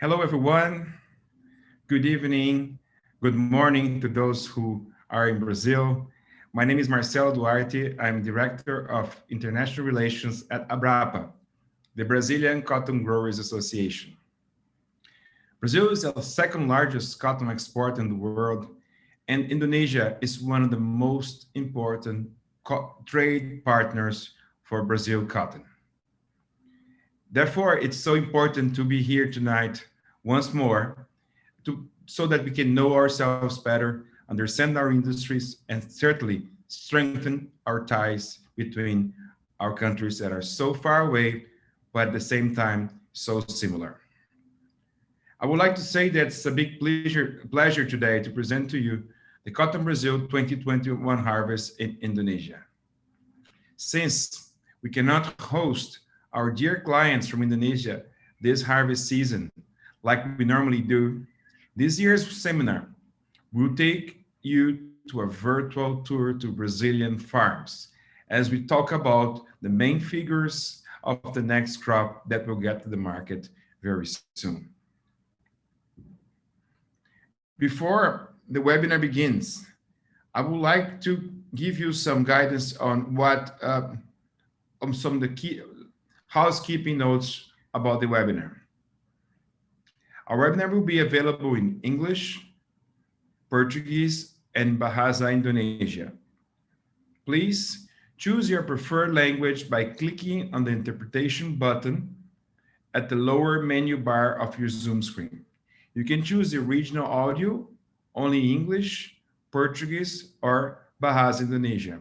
Hello, everyone. Good evening. Good morning to those who are in Brazil. My name is Marcelo Duarte. I'm Director of International Relations at ABRAPA, the Brazilian Cotton Growers Association. Brazil is the second largest cotton exporter in the world, and Indonesia is one of the most important trade partners for Brazil cotton. Therefore, it's so important to be here tonight once more so that we can know ourselves better, understand our industries, and certainly strengthen our ties between our countries that are so far away, but at the same time, so similar. I would like to say that it's a big pleasure today to present to you the Cotton Brazil 2021 harvest in Indonesia. Since we cannot host our dear clients from Indonesia this harvest season like we normally do, this year's seminar will take you to a virtual tour to Brazilian farms as we talk about the main figures of the next crop that will get to the market very soon. Before the webinar begins, I would like to give you some guidance on on some of the key housekeeping notes about the webinar. Our webinar will be available in English, Portuguese, and Bahasa Indonesia. Please choose your preferred language by clicking on the interpretation button at the lower menu bar of your Zoom screen. You can choose the original audio, only English, Portuguese, or Bahasa Indonesia.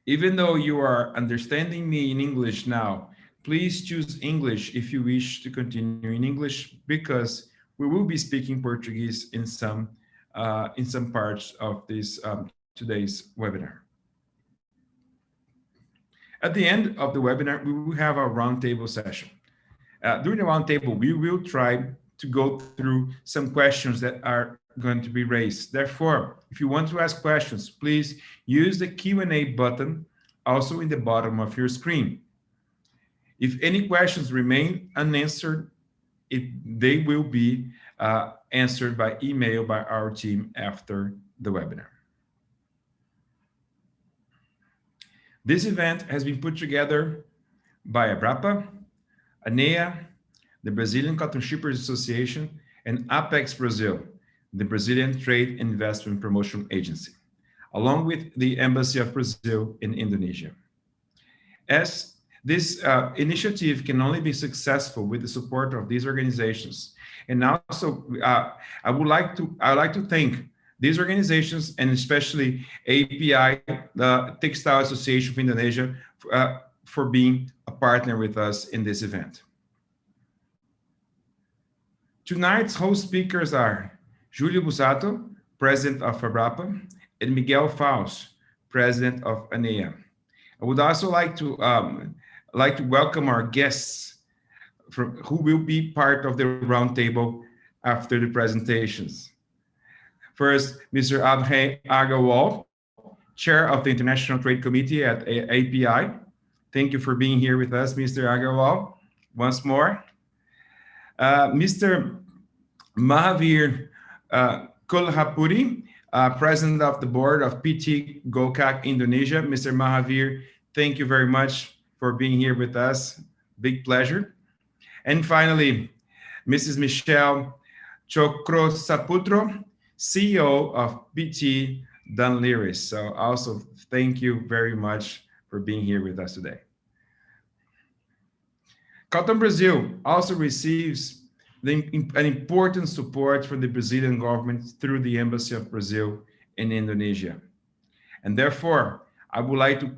Even though you are understanding me in English now, please choose English if you wish to continue in English, because we will be speaking Portuguese in some parts of this today's webinar. At the end of the webinar, we will have a roundtable session. During the roundtable, we will try to go through some questions that are going to be raised. Therefore, if you want to ask questions, please use the Q&A button also in the bottom of your screen. If any questions remain unanswered, they will be answered by email by our team after the webinar. This event has been put together by ABRAPA, ANEA, the Brazilian Cotton Shippers Association, and Apex Brazil, the Brazilian Trade and Investment Promotion Agency, along with the Embassy of Brazil in Indonesia. As this initiative can only be successful with the support of these organizations. And also, I would like to thank these organizations, and especially API, the Textile Association of Indonesia, for being a partner with us in this event. Tonight's host speakers are Júlio Busato, President of ABRAPA, and Miguel Faus, President of ANEA. I would also like to welcome our guests who will be part of the roundtable after the presentations. First, Mr. Abhay Agarwal, Chair of the International Trade Committee at API. Thank you for being here with us, Mr. Agarwal, once more. Mr. Mahavir Kolhapuri, President of the Board of PT Gokak Indonesia. Mr. Mahavir, thank you very much for being here with us. Big pleasure. And finally, Mrs. Michelle Chokrosaputro, CEO of PT Dunleary. So also thank you very much for being here with us today. Cotton Brazil also receives an important support from the Brazilian government through the Embassy of Brazil in Indonesia. And therefore, I would like to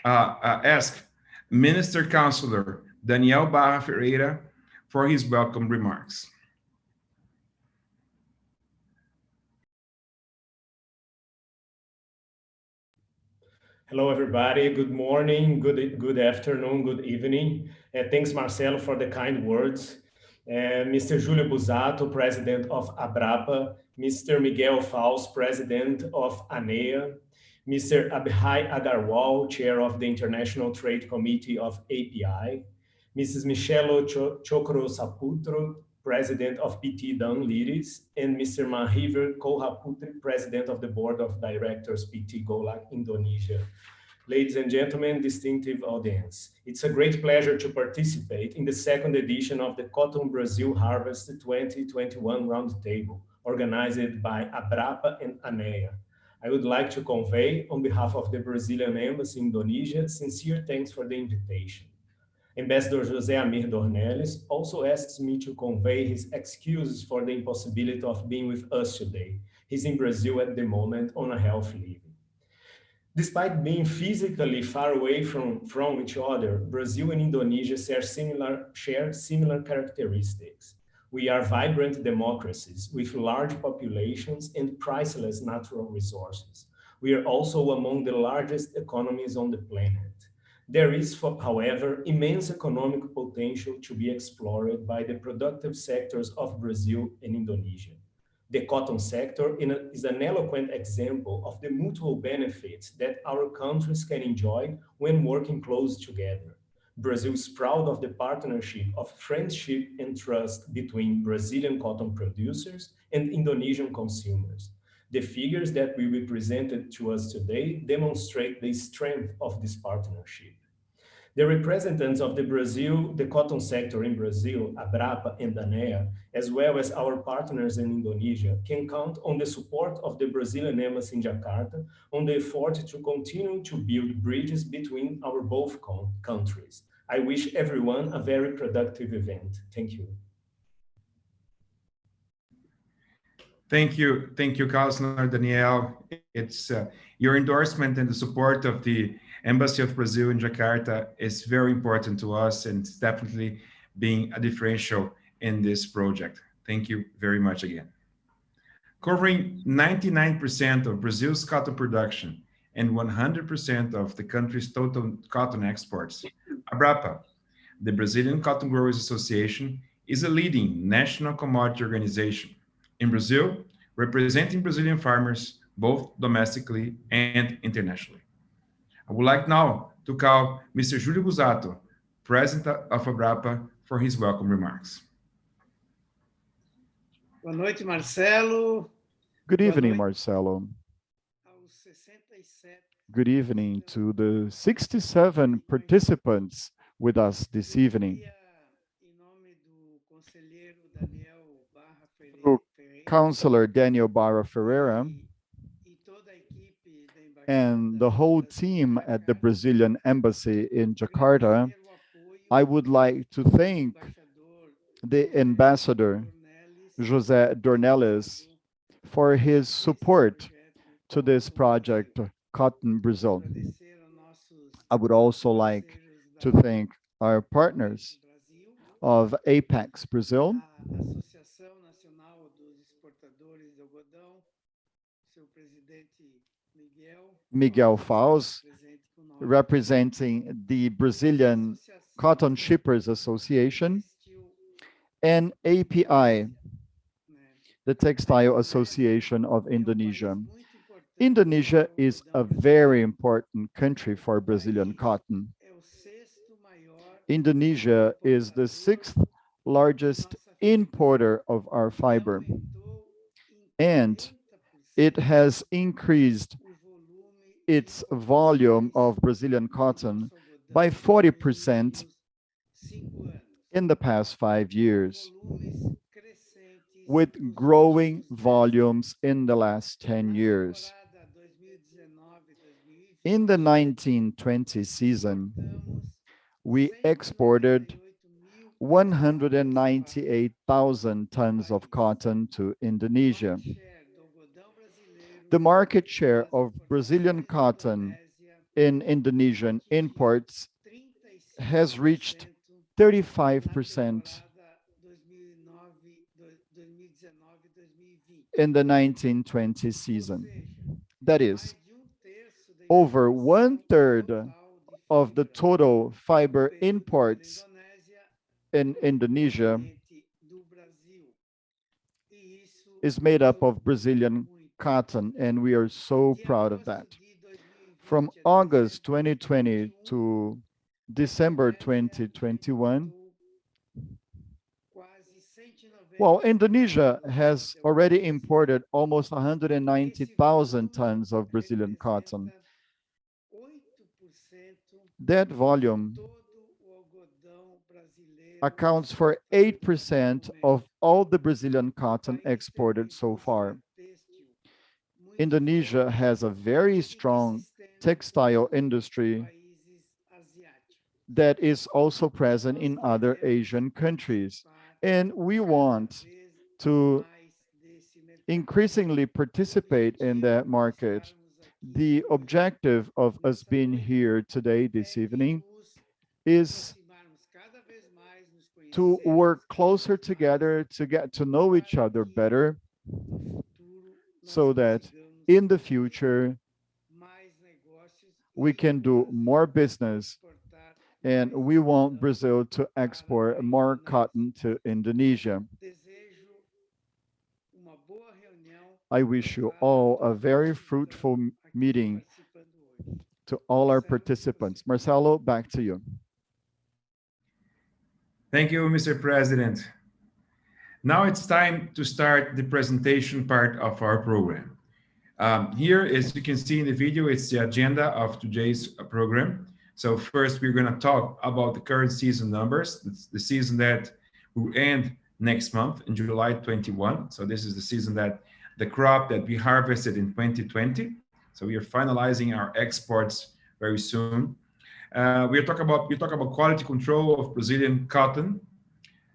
ask Minister Councilor Daniel Barra Ferreira for his welcome remarks. Hello, everybody. Good morning, good afternoon, good evening. Thanks, Marcelo, for the kind words. Mr. Júlio Busato, President of ABRAPA, Mr. Miguel Faus, President of ANEA, Mr. Abhay Agarwal, Chair of the International Trade Committee of API, Mrs. Michelo Chokro Saputro, President of PT Dan Liris, and Mr. Mahiver Kohaputri, President of the Board of Directors PT Golak Indonesia. Ladies and gentlemen, distinctive audience, it's a great pleasure to participate in the second edition of the Cotton Brazil Harvest 2021 Roundtable, organized by Abrapa and ANEA. I would like to convey, on behalf of the Brazilian Embassy in Indonesia, sincere thanks for the invitation. Ambassador José Amir Dornelles also asks me to convey his excuses for the impossibility of being with us today. He's in Brazil at the moment on a health leave. Despite being physically far away from each other, Brazil and Indonesia share similar characteristics. We are vibrant democracies with large populations and priceless natural resources. We are also among the largest economies on the planet. There is, however, immense economic potential to be explored by the productive sectors of Brazil and Indonesia. The cotton sector is an eloquent example of the mutual benefits that our countries can enjoy when working close together. Brazil is proud of the partnership of friendship and trust between Brazilian cotton producers and Indonesian consumers. The figures that will be presented to us today demonstrate the strength of this partnership. The representatives of the cotton sector in Brazil, Abrapa and ANEA, as well as our partners in Indonesia, can count on the support of the Brazilian Embassy in Jakarta on the effort to continue to build bridges between our both countries. I wish everyone a very productive event. Thank you. Thank you, Councilor Daniel. It's your endorsement and the support of the Embassy of Brazil in Jakarta is very important to us, and it's definitely being a differential in this project. Thank you very much again. Covering 99% of Brazil's cotton production and 100% of the country's total cotton exports, Abrapa, the Brazilian Cotton Growers Association, is a leading national commodity organization in Brazil, representing Brazilian farmers both domestically and internationally. I would like now to call Mr. Julio Busato, President of Abrapa, for his welcome remarks. Boa noite, Marcelo. Good evening, Marcelo. Good evening to the 67 participants with us this evening. To Councilor Daniel Barra Ferreira and the whole team at the Brazilian Embassy in Jakarta, I would like to thank the Ambassador José Dornelles for his support to this project, Cotton Brazil. I would also like to thank our partners of Apex Brazil, Miguel Faus, representing the Brazilian Cotton Shippers Association, and API, the Textile Association of Indonesia. Indonesia is a very important country for Brazilian cotton. Indonesia is the sixth largest importer of our fiber, and it has increased its volume of Brazilian cotton by 40% in the past 5 years, with growing volumes in the last 10 years. In the 1920 season, we exported 198,000 tons of cotton to Indonesia. The market share of Brazilian cotton in Indonesian imports has reached 35% in the 1920 season. That is, over 1/3 of the total fiber imports in Indonesia is made up of Brazilian cotton, and we are so proud of that. From August 2020 to December 2021, well, Indonesia has already imported almost 190,000 tons of Brazilian cotton. That volume accounts for 8% of all the Brazilian cotton exported so far. Indonesia has a very strong textile industry that is also present in other Asian countries. And we want to increasingly participate in that market. The objective of us being here today, this evening, is to work closer together to get to know each other better so that in the future we can do more business and we want Brazil to export more cotton to Indonesia. I wish you all a very fruitful meeting to all our participants. Marcelo, back to you. Thank you, Mr. President. Now it's time to start the presentation part of our program. Here, as you can see in the video, it's the agenda of today's program. So first, we're going to talk about the current season numbers. It's the season that will end next month in July 21. So this is the season that the crop that we harvested in 2020. So we are finalizing our exports very soon. We talk about quality control of Brazilian cotton.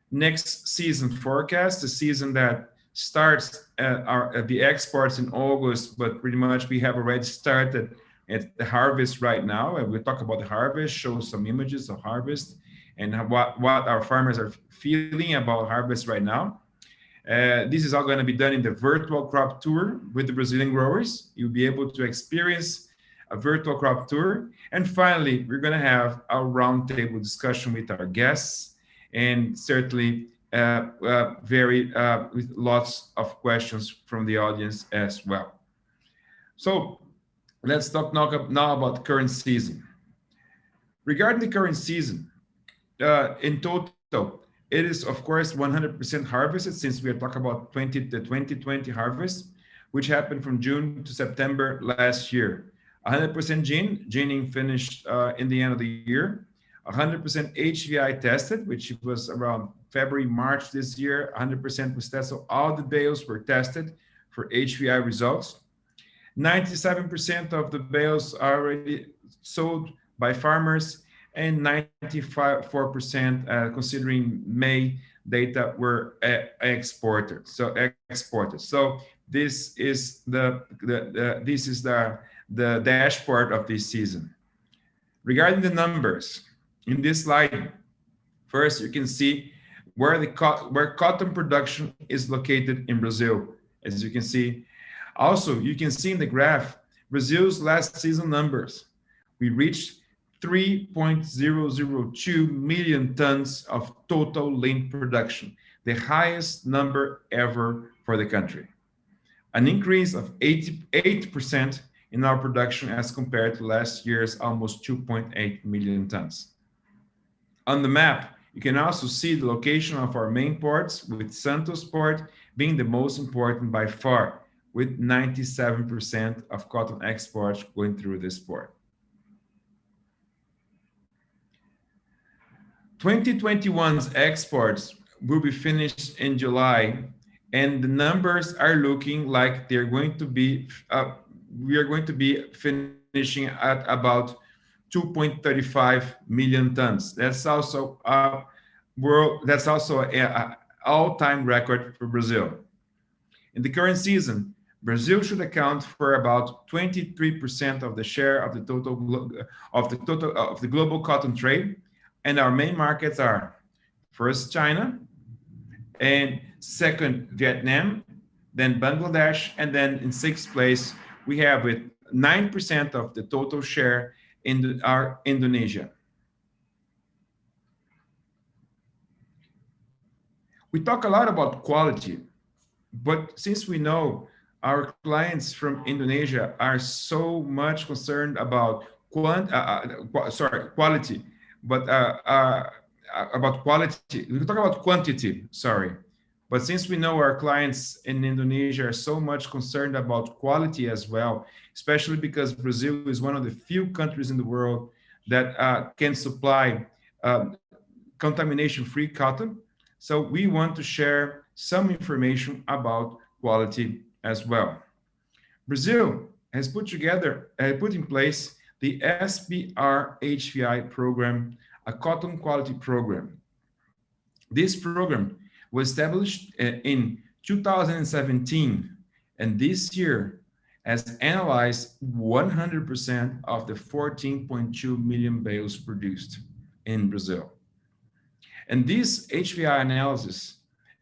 Next season forecast, the season that starts the exports in August, but pretty much we have already started at the harvest right now. And we'll talk about the harvest, show some images of harvest and what our farmers are feeling about harvest right now. This is all going to be done in the virtual crop tour with the Brazilian growers. You'll be able to experience a virtual crop tour. And finally, we're going to have our roundtable discussion with our guests and certainly with lots of questions from the audience as well. So let's talk now about the current season. Regarding the current season, in total, it is, of course, 100% harvested since we are talking about the 2020 harvest, which happened from June to September last year. 100% ginning finished in the end of the year. 100% HVI tested, which was around February, March this year. 100% was tested. So all the bales were tested for HVI results. 97% of the bales are already sold by farmers, and 94%, considering May data, were exported. So this is the dashboard of this season. Regarding the numbers, in this slide, first you can see where cotton production is located in Brazil, as you can see. Also, you can see in the graph Brazil's last season numbers. We reached 3.002 million tons of total lint production, the highest number ever for the country. An increase of 88% in our production as compared to last year's almost 2.8 million tons. On the map, you can also see the location of our main ports, with Santos Port being the most important by far, with 97% of cotton exports going through this port. 2021's exports will be finished in July, and the numbers are looking like they're going to be, we are going to be finishing at about 2.35 million tons. That's also an all-time record for Brazil. In the current season, Brazil should account for about 23% of the share of the global cotton trade, and our main markets are first China, and second Vietnam, then Bangladesh, and then in sixth place we have with 9% of the total share in our Indonesia. We talk a lot about quality, but since we know our clients from Indonesia are so much concerned about quality, but about quality. We can talk about quantity, sorry. But since we know our clients in Indonesia are so much concerned about quality as well, especially because Brazil is one of the few countries in the world that can supply contamination-free cotton. So we want to share some information about quality as well. Brazil has put in place the SBR HVI program, a cotton quality program. This program was established in 2017, and this year has analyzed 100% of the 14.2 million bales produced in Brazil. And these HVI analyses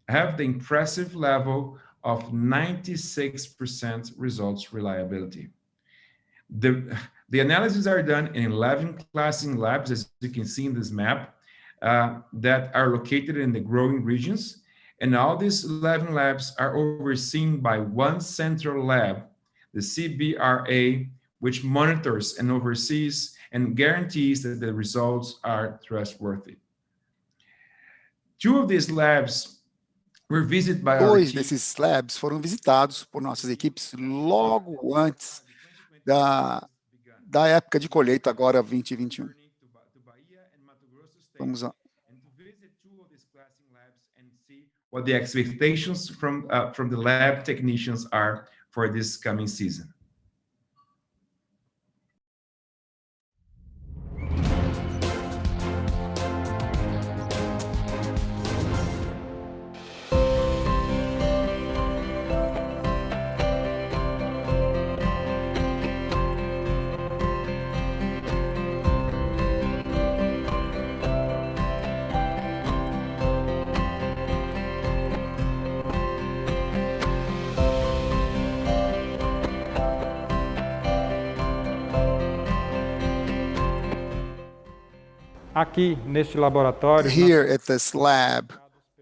have the impressive level of 96% results reliability. The analyses are done in 11 classing labs, as you can see in this map, that are located in the growing regions. And all these 11 labs are overseen by one central lab, the CBRA, which monitors and oversees and guarantees that the results are trustworthy. Two of these labs were visited by our Dois team. desses labs foram visitados por nossas equipes logo antes da época de colheita, agora 2021. Vamos lá. What the expectations from the lab technicians are for this coming season. Aqui neste laboratório, Here at this lab,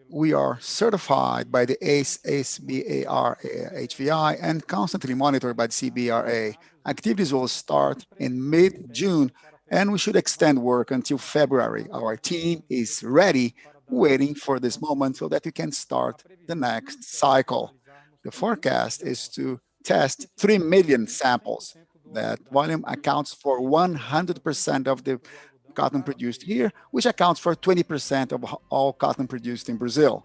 we are certified by the ACE-BAR HVI and constantly monitored by the CBRA. Activities will start in mid-June, and we should extend work until February. Our team is ready, waiting for this moment so that we can start the next cycle. The forecast is to test 3 million samples. That volume accounts for 100% of the cotton produced here, which accounts for 20% of all cotton produced in Brazil.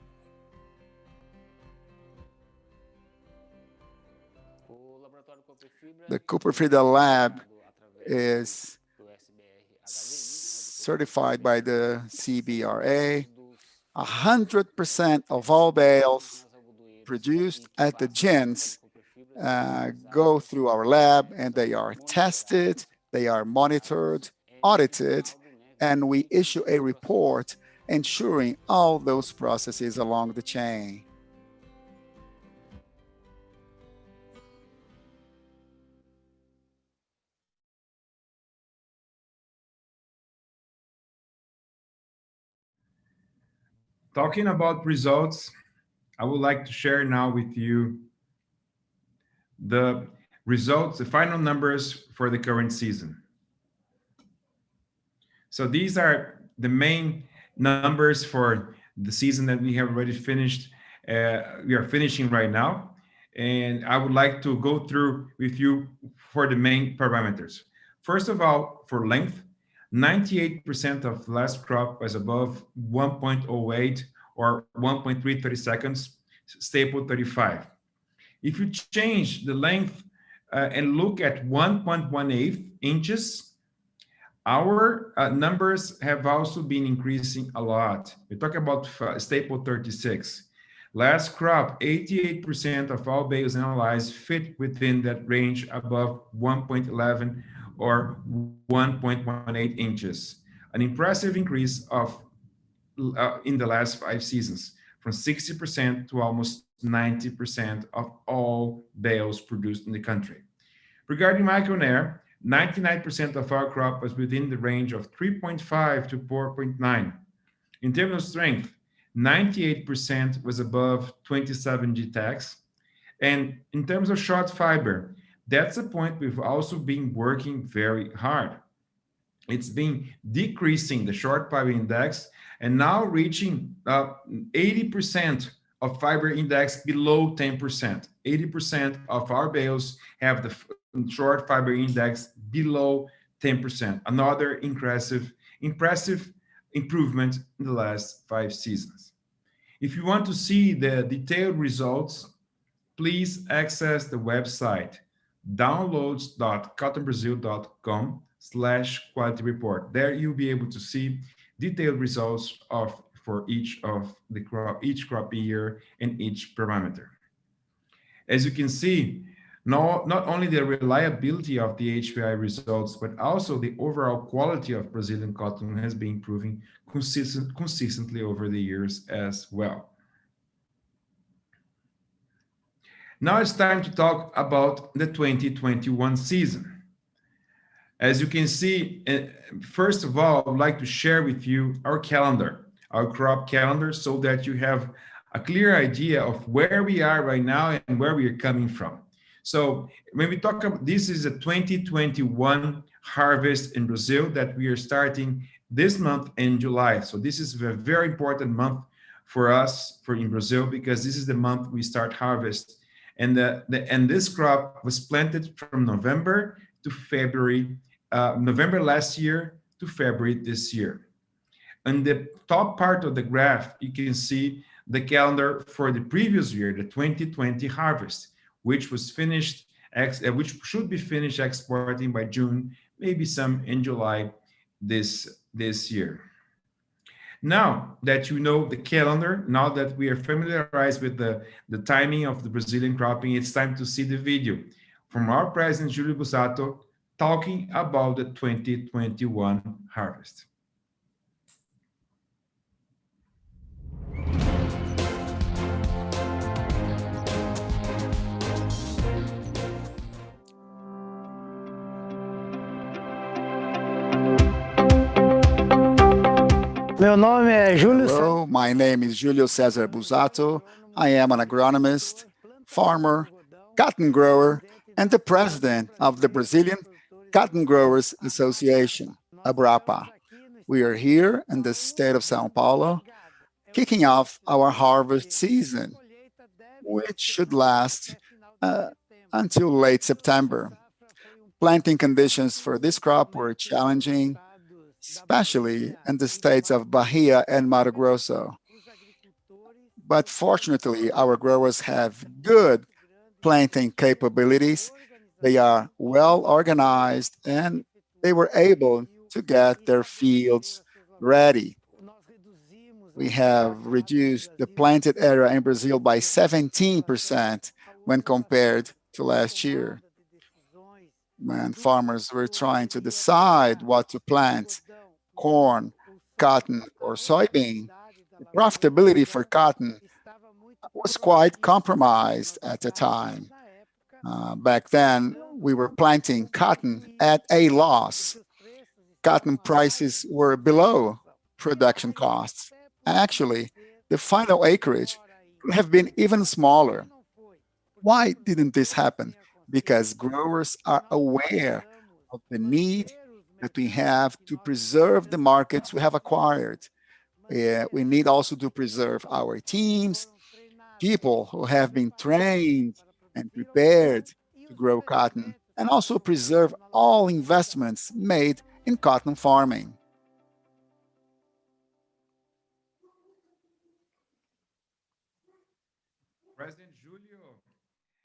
The Cooper Fibra lab is certified by the CBRA. 100% of all bales produced at the gins go through our lab, and they are tested, they are monitored, audited, and we issue a report ensuring all those processes along the chain. Talking about results, I would like to share now with you the results, the final numbers for the current season. So these are the main numbers for the season that we have already finished. We are finishing right now. And I would like to go through with you for the main parameters. First of all, for length, 98% of the last crop was above 1.08 or 1.330 seconds, staple 35. If you change the length and look at 1.18 inches, our numbers have also been increasing a lot. We talk about staple 36. Last crop, 88% of all bales analyzed fit within that range above 1.11 or 1.18 inches. An impressive increase of in the last 5 seasons, from 60% to almost 90% of all bales produced in the country. Regarding micronair, 99% of our crop was within the range of 3.5 to 4.9. In terms of strength, 98% was above 27 GTACs. And in terms of short fiber, that's a point we've also been working very hard. It's been decreasing the short fiber index and now reaching 80% of fiber index below 10%. 80% of our bales have the short fiber index below 10%. Another impressive improvement in the last 5 seasons. If you want to see the detailed results, please access the website downloads.cottonbrazil.com/quality report. There you'll be able to see detailed results of for each of the crop, each crop year and each parameter. As you can see, not only the reliability of the HPI results, but also the overall quality of Brazilian cotton has been improving consistently over the years as well. Now it's time to talk about the 2021 season. As you can see, first of all, I would like to share with you our calendar, our crop calendar, so that you have a clear idea of where we are right now and where we are coming from. So when we talk about this, is a 2021 harvest in Brazil that we are starting this month in July. So this is a very important month for us in Brazil, because this is the month we start harvest. And this crop was planted from November to February, November last year to February this year. On the top part of the graph, you can see the calendar for the previous year, the 2020 harvest, which was finished, which should be finished exporting by June, maybe some in July this year. Now that you know the calendar, now that we are familiarized with the timing of the Brazilian cropping, it's time to see the video from our President Julio Busato talking about the 2021 harvest. Hello, my name is Julio Cesar Busato. I am an agronomist, farmer, cotton grower, and the president of the Brazilian Cotton Growers Association, ABRAPA. We are here in the state of São Paulo, kicking off our harvest season, which should last until late September. Planting conditions for this crop were challenging, especially in the states of Bahia and Mato Grosso. But fortunately, our growers have good planting capabilities. They are well organized and they were able to get their fields ready. We have reduced the planted area in Brazil by 17% when compared to last year, when farmers were trying to decide what to plant, corn, cotton, or soybean. The profitability for cotton was quite compromised at the time. Back then, we were planting cotton at a loss. Cotton prices were below production costs. Actually, the final acreage could have been even smaller. Why didn't this happen? Because growers are aware of the need that we have to preserve the markets we have acquired. We need also to preserve our teams, people who have been trained and prepared to grow cotton, and also preserve all investments made in cotton farming. President Julio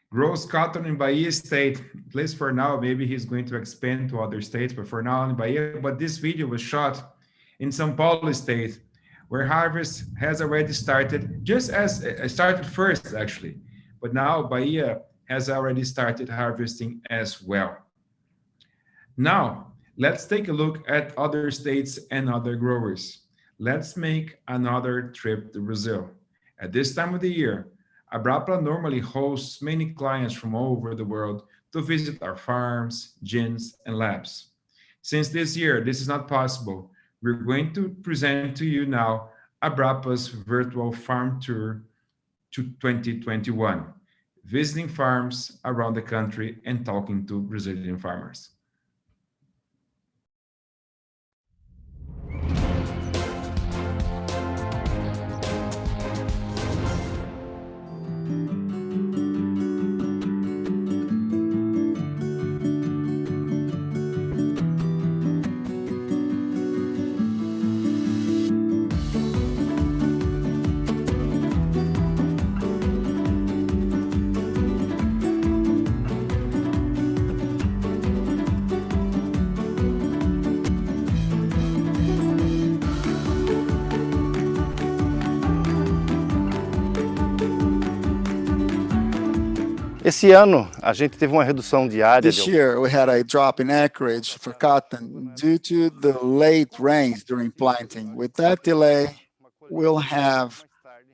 grows cotton in Bahia state, at least for now. Maybe he's going to expand to other states, but for now in Bahia. But this video was shot in São Paulo state, where harvest has already started, just as it started first actually. But now Bahia has already started harvesting as well. Now, let's take a look at other states and other growers. Let's make another trip to Brazil. At this time of the year, Abrapa normally hosts many clients from all over the world to visit our farms, gins, and labs. Since this year, this is not possible, we're going to present to you now Abrapa's virtual farm tour to 2021, visiting farms around the country and talking to Brazilian farmers. Esse ano, a gente teve uma redução de área This year, we had a drop in acreage for cotton due to the late rains during planting. With that delay, we'll have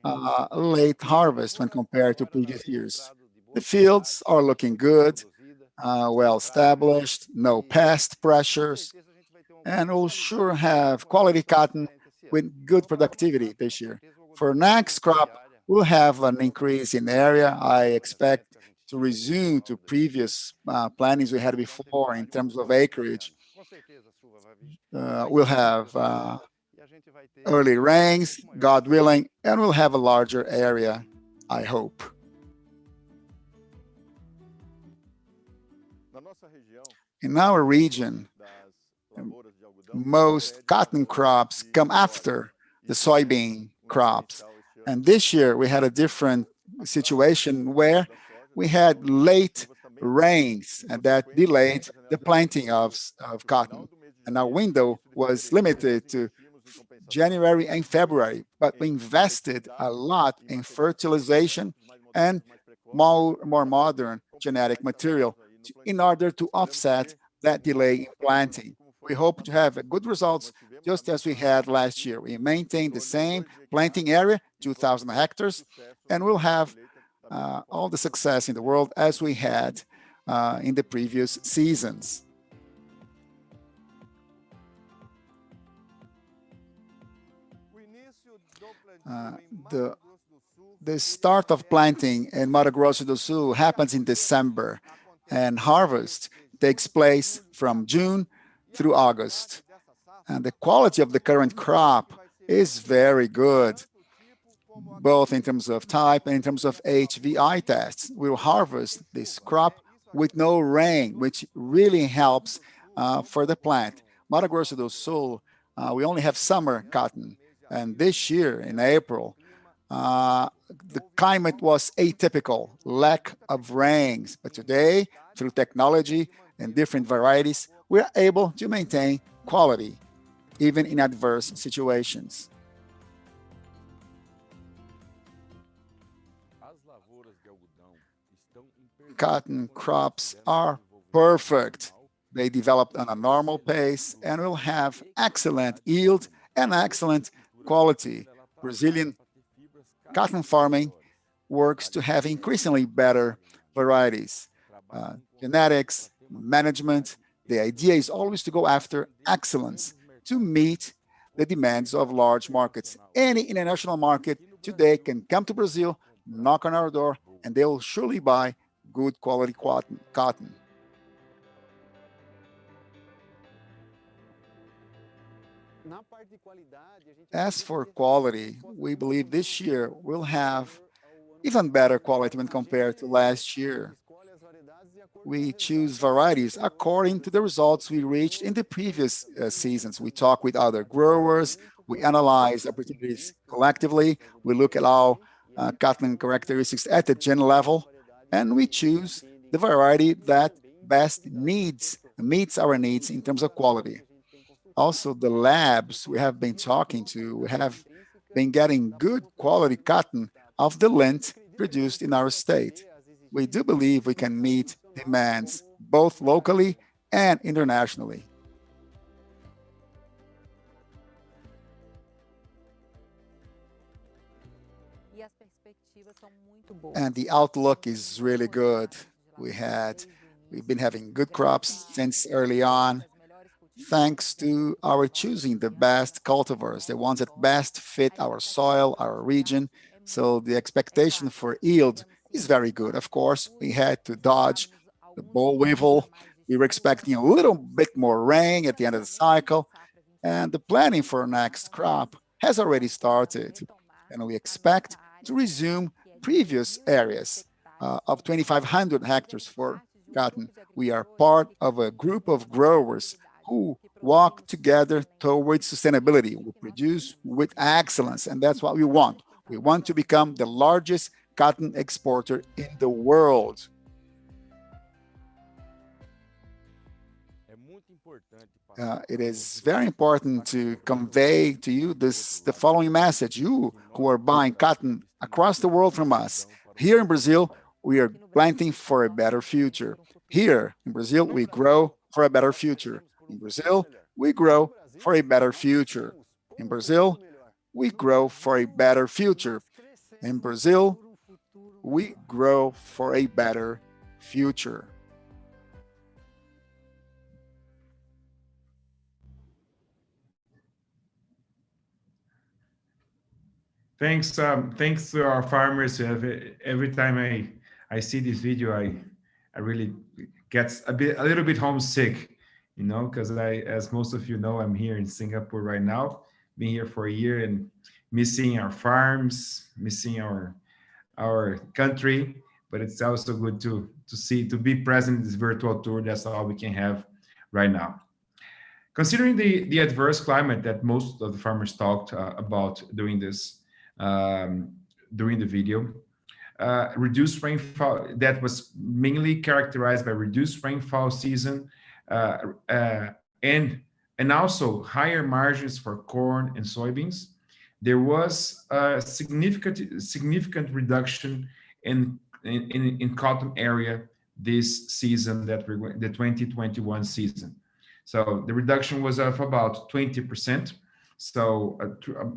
a late harvest when compared to previous years. The fields are looking good, well established, no pest pressures, and we'll sure have quality cotton with good productivity this year. For next crop, we'll have an increase in area. I expect to resume to previous plannings we had before in terms of acreage. We'll have early rains, God willing, and we'll have a larger area, I hope. In our region, most cotton crops come after the soybean crops. And this year we had a different situation where we had late rains and that delayed the planting of cotton. And our window was limited to January and February, but we invested a lot in fertilization and more modern genetic material in order to offset that delay in planting. We hope to have good results just as we had last year. We maintained the same planting area, 2,000 hectares, and we'll have all the success in the world as we had in the previous seasons. The start of planting in Mato Grosso do Sul happens in December, and harvest takes place from June through August. And the quality of the current crop is very good, both in terms of type and in terms of HVI tests. We'll harvest this crop with no rain, which really helps for the plant. Mato Grosso do Sul, we only have summer cotton. And this year, in April, the climate was atypical, lack of rains. But today, through technology and different varieties, we're able to maintain quality, even in adverse situations. Cotton crops are perfect. They developed on a normal pace and will have excellent yield and excellent quality. Brazilian cotton farming works to have increasingly better varieties. Genetics, management, the idea is always to go after excellence to meet the demands of large markets. Any international market today can come to Brazil, knock on our door, and they will surely buy good quality cotton. As for quality, we believe this year we'll have even better quality when compared to last year. We choose varieties according to the results we reached in the previous seasons. We talk with other growers, we analyze opportunities collectively, we look at our cotton characteristics at the gen level, and we choose the variety that best meets our needs in terms of quality. Also, the labs we have been talking to, we have been getting good quality cotton of the lint produced in our state. We do believe we can meet demands both locally and internationally. And the outlook is really good. We've been having good crops since early on, thanks to our choosing the best cultivars, the ones that best fit our soil, our region. So the expectation for yield is very good. Of course, we had to dodge the boll weevil. We were expecting a little bit more rain at the end of the cycle, and the planning for next crop has already started. And we expect to resume previous areas of 2,500 hectares for cotton. We are part of a group of growers who walk together towards sustainability. We produce with excellence, and that's what we want. We want to become the largest cotton exporter in the world. It is very important to convey to you the following message. You who are buying cotton across the world from us, here in Brazil, We are planting for a better future. Here in Brazil, we grow for a better future. In Brazil, we grow for a better future. In Brazil, we grow for a better future. In Brazil, we grow for a better future. Thanks to our farmers. Every time I see this video, I really gets a little bit homesick, because as most of you know, I'm here in Singapore right now, been here for a year and missing our farms, missing our country. But it's also good to be present in this virtual tour. That's all we can have right now. Considering the adverse climate that most of the farmers talked about um, during the video, reduced rainfall that was mainly characterized by reduced rainfall season, uh, uh, and also higher margins for corn and soybeans. There was a significant reduction in cotton area this season, the 2021 season. So the reduction was of about 20%. So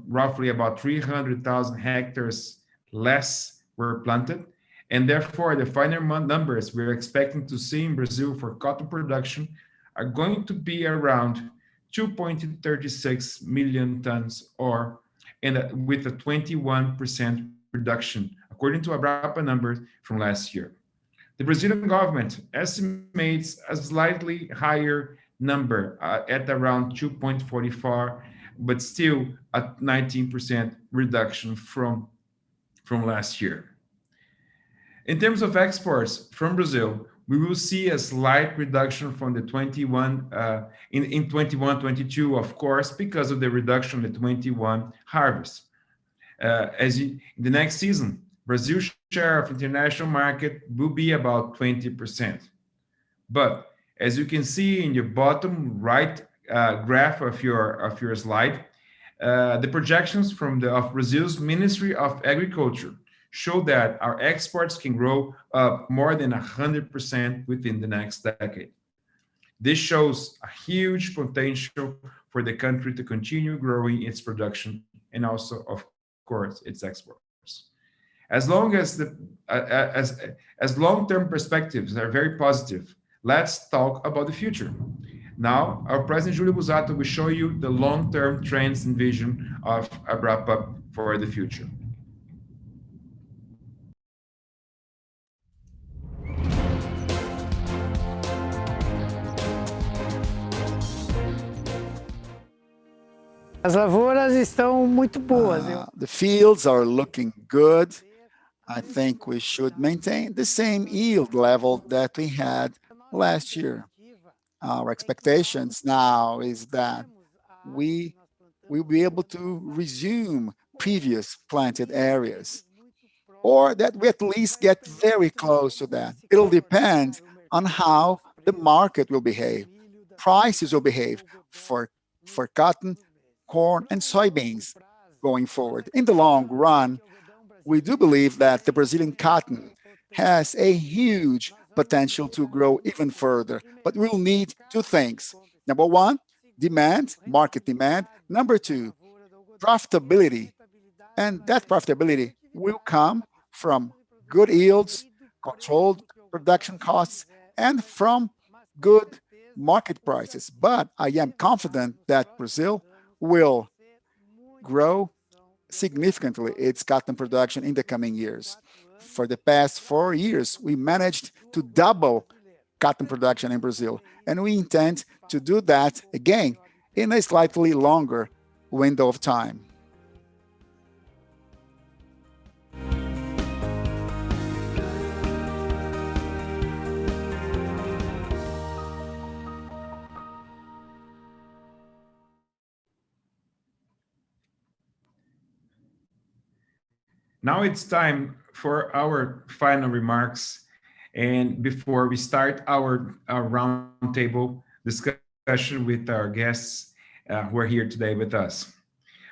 roughly about 300,000 hectares less were planted. And therefore, the final numbers we're expecting to see in Brazil for cotton production are going to be around 2.36 million tons, with a 21% reduction, according to Abrapa numbers from last year. The Brazilian government estimates a slightly higher number at around 2.44, but still a 19% reduction from last year. In terms of exports from Brazil, we will see a slight reduction from the 21 in 21-22, of course, because of the reduction in the 21 harvest. In the next season, Brazil's share of international market will be about 20%. But as you can see in your bottom right graph of your slide, the projections of Brazil's Ministry of Agriculture show that our exports can grow up more than 100% within the next decade. This shows a huge potential for the country to continue growing its production and also, of course, its exports. As long as long-term perspectives are very positive, let's talk about the future. Now, our President Julio Busato will show you the long-term trends and vision of Abrapa for the future. As lavouras estão muito boas. The fields are looking good. I think we should maintain the same yield level that we had last year. Our expectations now is that we will be able to resume previous planted areas, or that we at least get very close to that. It'll depend on how the market will behave. Prices will behave for cotton, corn, and soybeans going forward. In the long run, we do believe that the Brazilian cotton has a huge potential to grow even further, but we'll need two things. Number one, demand, market demand. Number two, profitability. And that profitability will come from good yields, controlled production costs, and from good market prices. But I am confident that Brazil will grow significantly its cotton production in the coming years. For the past 4 years, we managed to double cotton production in Brazil, and we intend to do that again in a slightly longer window of time. Now it's time for our final remarks. And before we start our roundtable discussion with our guests who are here today with us.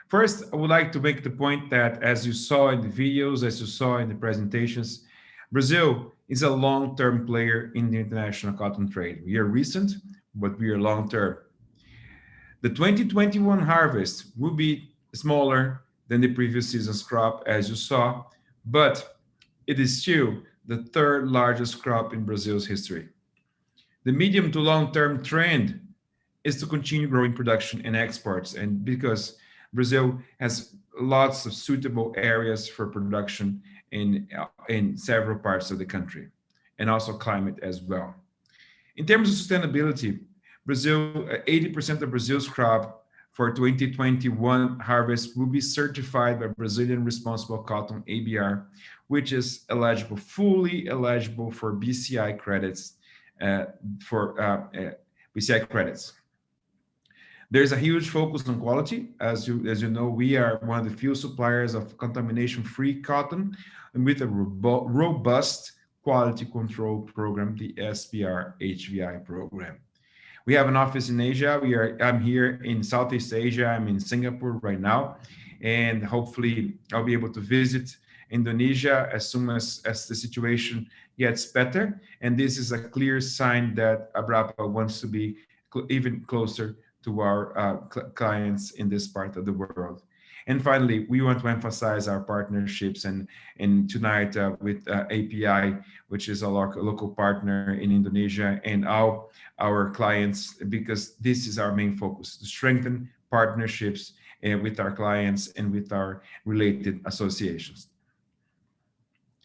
First, I would like to make the point that as you saw in the videos, as you saw in the presentations, Brazil is a long-term player in the international cotton trade. We are recent, but we are long-term. The 2021 harvest will be smaller than the previous season's crop, as you saw, but it is still the third largest crop in Brazil's history. The medium to long-term trend is to continue growing production and exports, and because Brazil has lots of suitable areas for production in several parts of the country, and also climate as well. In terms of sustainability, Brazil, 80% of Brazil's crop for 2021 harvest will be certified by Brazilian Responsible Cotton ABR, which is eligible, fully eligible for BCI credits, uh, for BCI credits. There's a huge focus on quality. As you know, we are one of the few suppliers of contamination-free cotton and with a robust quality control program, the SPR HVI program. We have an office in Asia. I'm here in Southeast Asia. I'm in Singapore right now, and hopefully I'll be able to visit Indonesia as soon as the situation gets better. And this is a clear sign that Abrapa wants to be even closer to our clients in this part of the world. And finally, we want to emphasize our partnerships and tonight with API, which is a local partner in Indonesia, and all our clients, because this is our main focus, to strengthen partnerships with our clients and with our related associations.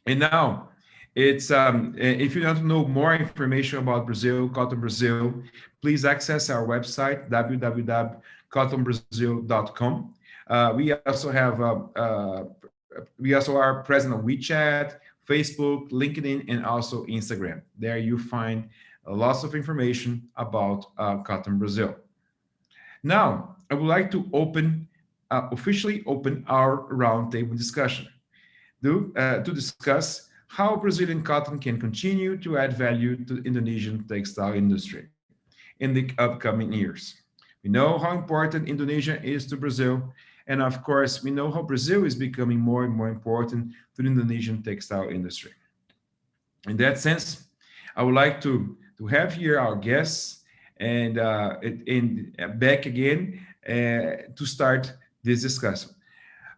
And now, if you want to know more information about Brazil, Cotton Brazil, please access our website, www.cottonbrazil.com. We also are present on WeChat, Facebook, LinkedIn, and also Instagram. There you find lots of information about Cotton Brazil. Now, I would like to officially open our roundtable discussion to discuss how Brazilian cotton can continue to add value to the Indonesian textile industry in the upcoming years. We know how important Indonesia is to Brazil, and of course, we know how Brazil is becoming more and more important to the Indonesian textile industry. In that sense, I would like to have here our guests and back again to start this discussion.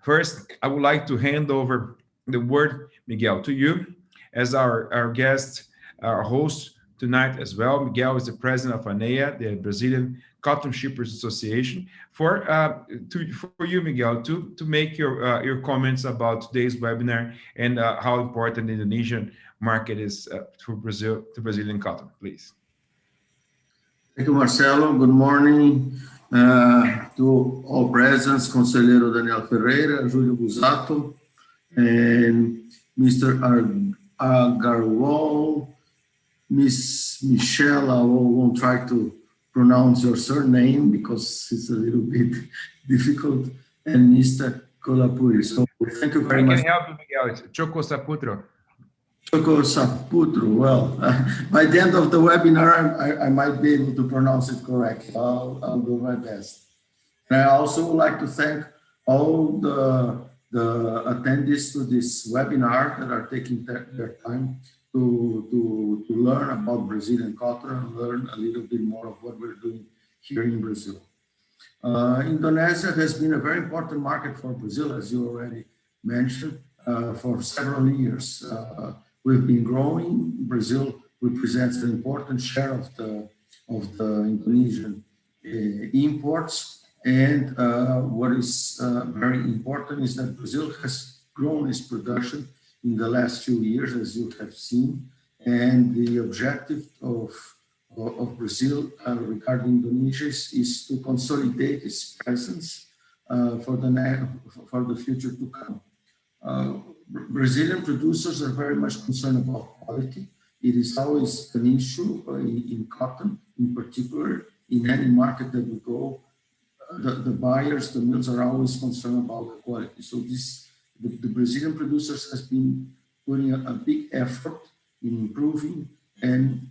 First, I would like to hand over the word, Miguel, to you as our guest, our host tonight as well. Miguel is the president of ANEA, the Brazilian Cotton Shippers Association. For you, Miguel, to make your comments about today's webinar and how important the Indonesian market is to Brazilian cotton, please. Thank you, Marcelo. Good morning to all presents, Conselheiro Daniel Ferreira, Júlio Busato, and Mr. Agarwal, Miss Michelle. I won't try to pronounce your surname because it's a little bit difficult, and Mr. Kolapuri. So thank you very much. I can help you, Miguel. It's Choco Saputro. Choco Saputro. Well, by the end of the webinar, I might be able to pronounce it correctly. I'll do my best. And I also would like to thank all the attendees to this webinar that are taking their time to learn about Brazilian cotton and learn a little bit more of what we're doing here in Brazil. Indonesia has been a very important market for Brazil, as you already mentioned, for several years. We've been growing. Brazil represents an important share of the Indonesian imports. And what is very important is that Brazil has grown its production in the last few years, as you have seen. And the objective of Brazil regarding Indonesia is to consolidate its presence for the future to come. Brazilian producers are very much concerned about quality. It is always an issue in cotton, in particular, in any market that we go. The buyers, the mills are always concerned about the quality. So the Brazilian producers has been putting a big effort in improving, and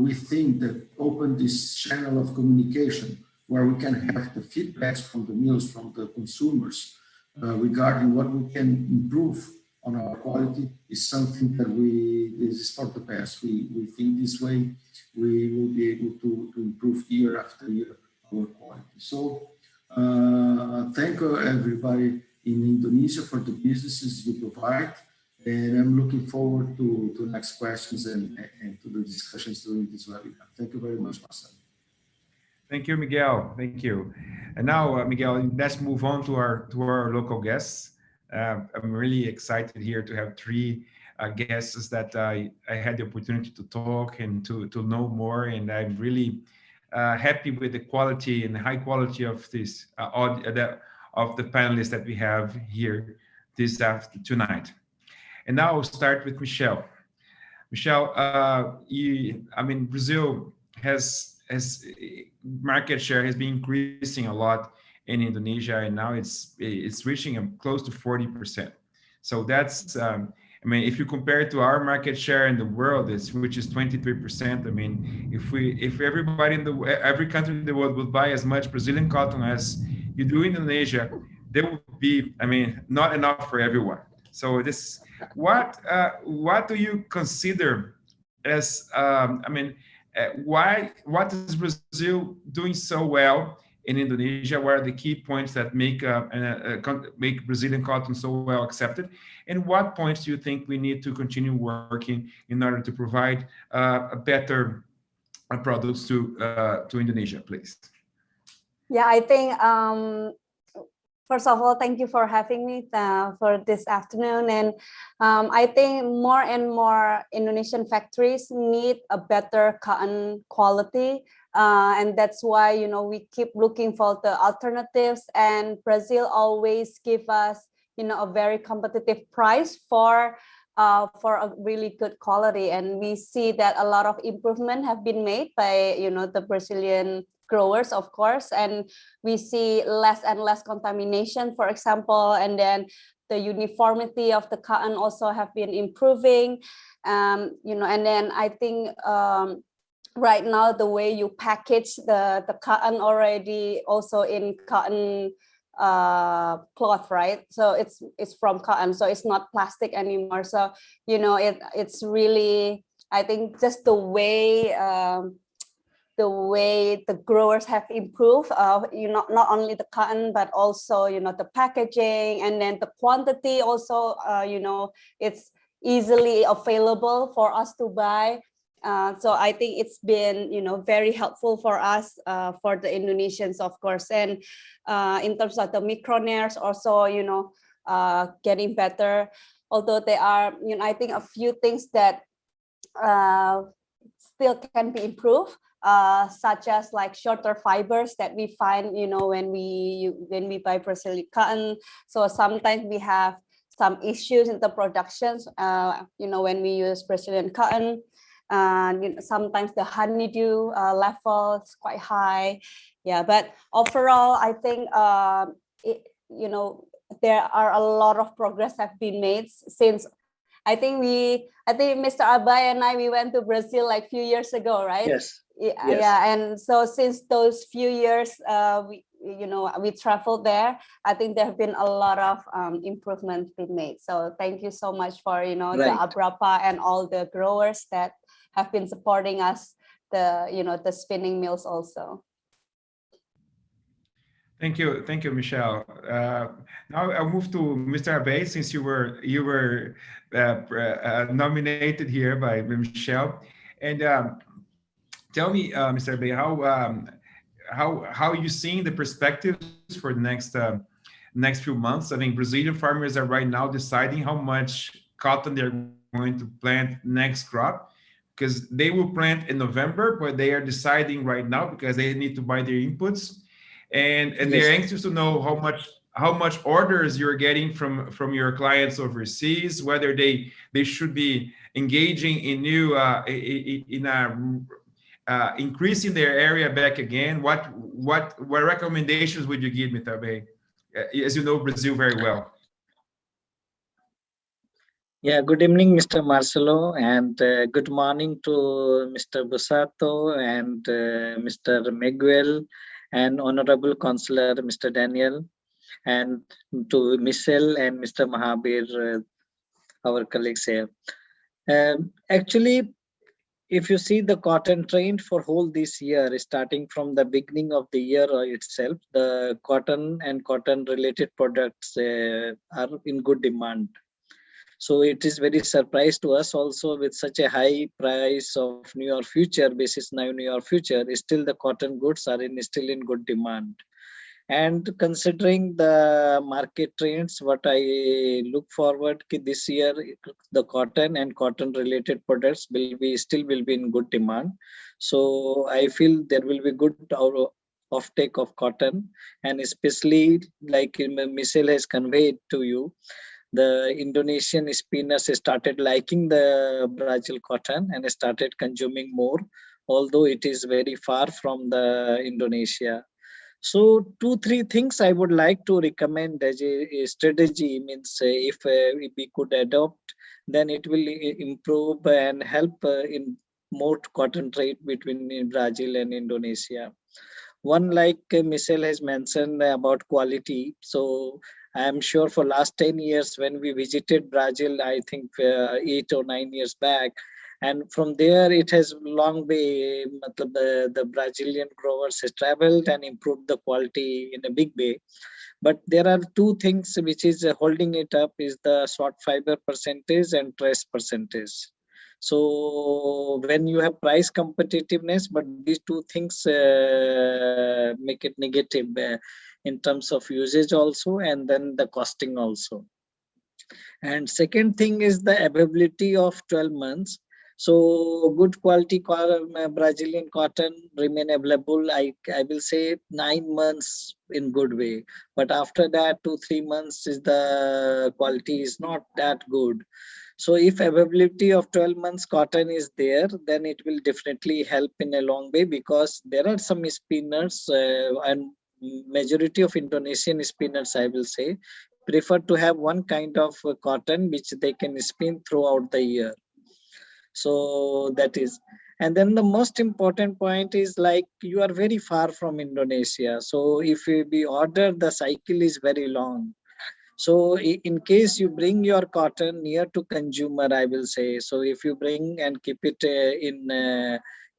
we think that open this channel of communication where we can have the feedbacks from the mills, from the consumers, regarding what we can improve on our quality is something that this is for the past. We think this way we will be able to improve year after year our quality. So thank everybody in Indonesia for the businesses you provide. And I'm looking forward to next questions and to the discussions during this webinar. Thank you very much, Marcelo. Thank you, Miguel. Thank you. And now, Miguel, let's move on to our local guests. I'm really excited here to have three guests that I had the opportunity to talk and to know more. And I'm really happy with the quality and the high quality of this of the panelists that we have here tonight. And now I'll start with Michelle. Michelle, I mean, Brazil has market share has been increasing a lot in Indonesia, and now it's reaching close to 40%. So that's, I mean, if you compare it to our market share in the world, which is 23%. I mean, if everybody every country in the world would buy as much Brazilian cotton as you do in Indonesia, there would be, I mean, not enough for everyone. So this, what do you consider as, I mean, what is Brazil doing so well in Indonesia? What are the key points that make Brazilian cotton so well accepted? And what points do you think we need to continue working in order to provide a better products to Indonesia, please? Yeah, I think first of all, thank you for having me for this afternoon. And I think more and more Indonesian factories need a better cotton quality. And that's why, you know, we keep looking for the alternatives, and Brazil always give us, you know, a very competitive price for a really good quality. And we see that a lot of improvement have been made by, you know, the Brazilian growers, of course, and we see less and less contamination, for example, and then the uniformity of the cotton also have been improving, you know. And then I think right now the way you package the cotton already also in cotton cloth, right? So it's from cotton, so it's not plastic anymore. So, you know, it's really, I think, just the way the growers have improved, you know, not only the cotton, but also, you know, the packaging, and then the quantity also, you know, it's easily available for us to buy. So I think it's been, you know, very helpful for us, for the Indonesians, of course. And in terms of the micronaires also, you know, getting better, although there are, you know, I think a few things that still can be improved. Such as like shorter fibers that we find, you know, when we buy Brazilian cotton. So sometimes we have some issues in the productions, you know, when we use Brazilian cotton. You know, sometimes the honeydew level is quite high. Yeah, but overall, I think you know, there are a lot of progress have been made since. I think Mr. Abai and we went to Brazil like a few years ago, right? Yes. Yeah, yes. Yeah, and so since those few years, we traveled there. I think there have been a lot of improvements been made. So thank you so much for, you know, the Abrapa and all the growers that have been supporting us, the spinning mills also. Thank you, Michelle. Now I'll move to Mr. Abe, since you were nominated here by Michelle, and tell me, Mr. Abe, how are you seeing the perspectives for the next few months? I think Brazilian farmers are right now deciding how much cotton they're going to plant next crop, because they will plant in November, but they are deciding right now because they need to buy their inputs. And they're anxious to know how much orders you're getting from your clients overseas, whether they should be engaging in new increasing their area back again. What recommendations would you give, Mr. Abe, as you know Brazil very well? Yeah, good evening, Mr. Marcelo, and good morning to Mr. Busato and Mr. Miguel, and Honorable Councillor Mr. Daniel, and to Michelle and Mr. Mahabir. our colleagues here. Actually, if you see the cotton trend for whole this year, starting from the beginning of the year itself, the cotton and cotton related products are in good demand. So it is very surprise to us also with such a high price of New York future basis now New York future, still the cotton goods are still in good demand. And considering the market trends, what I look forward this year, the cotton and cotton related products will be in good demand. So I feel there will be good offtake of cotton, and especially like Michelle has conveyed to you, the Indonesian spinners started liking the Brazil cotton and started consuming more, although it is very far from the Indonesia. So 2-3 things I would like to recommend as a strategy, means if we could adopt, then it will improve and help in more cotton trade between Brazil and Indonesia. One, like Michelle has mentioned about quality. So I am sure for last 10 years when we visited Brazil, I think 8 or 9 years back, and from there it has long way, the Brazilian growers has traveled and improved the quality in a big way. But there are two things which is holding it up, is the short fiber percentage and trace percentage. So when you have price competitiveness, but these two things make it negative in terms of usage also, and then the costing also. And second thing is the availability of 12 months. So good quality Brazilian cotton remain available, I will say 9 months in good way. But after that, 2-3 months is the quality is not that good. So if availability of 12 months cotton is there, then it will definitely help in a long way, because there are some spinners and majority of Indonesian spinners, I will say, prefer to have one kind of cotton which they can spin throughout the year. So that is. And then the most important point is, like, you are very far from Indonesia. So if we order, the cycle is very long. So in case you bring your cotton near to consumer, I will say, so if you bring and keep it in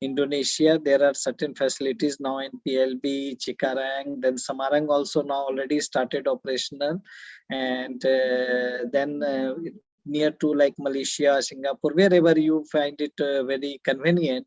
Indonesia, there are certain facilities now in PLB, Cikarang, then Samarang also now already started operational, and then near to like Malaysia, Singapore, wherever you find it very convenient,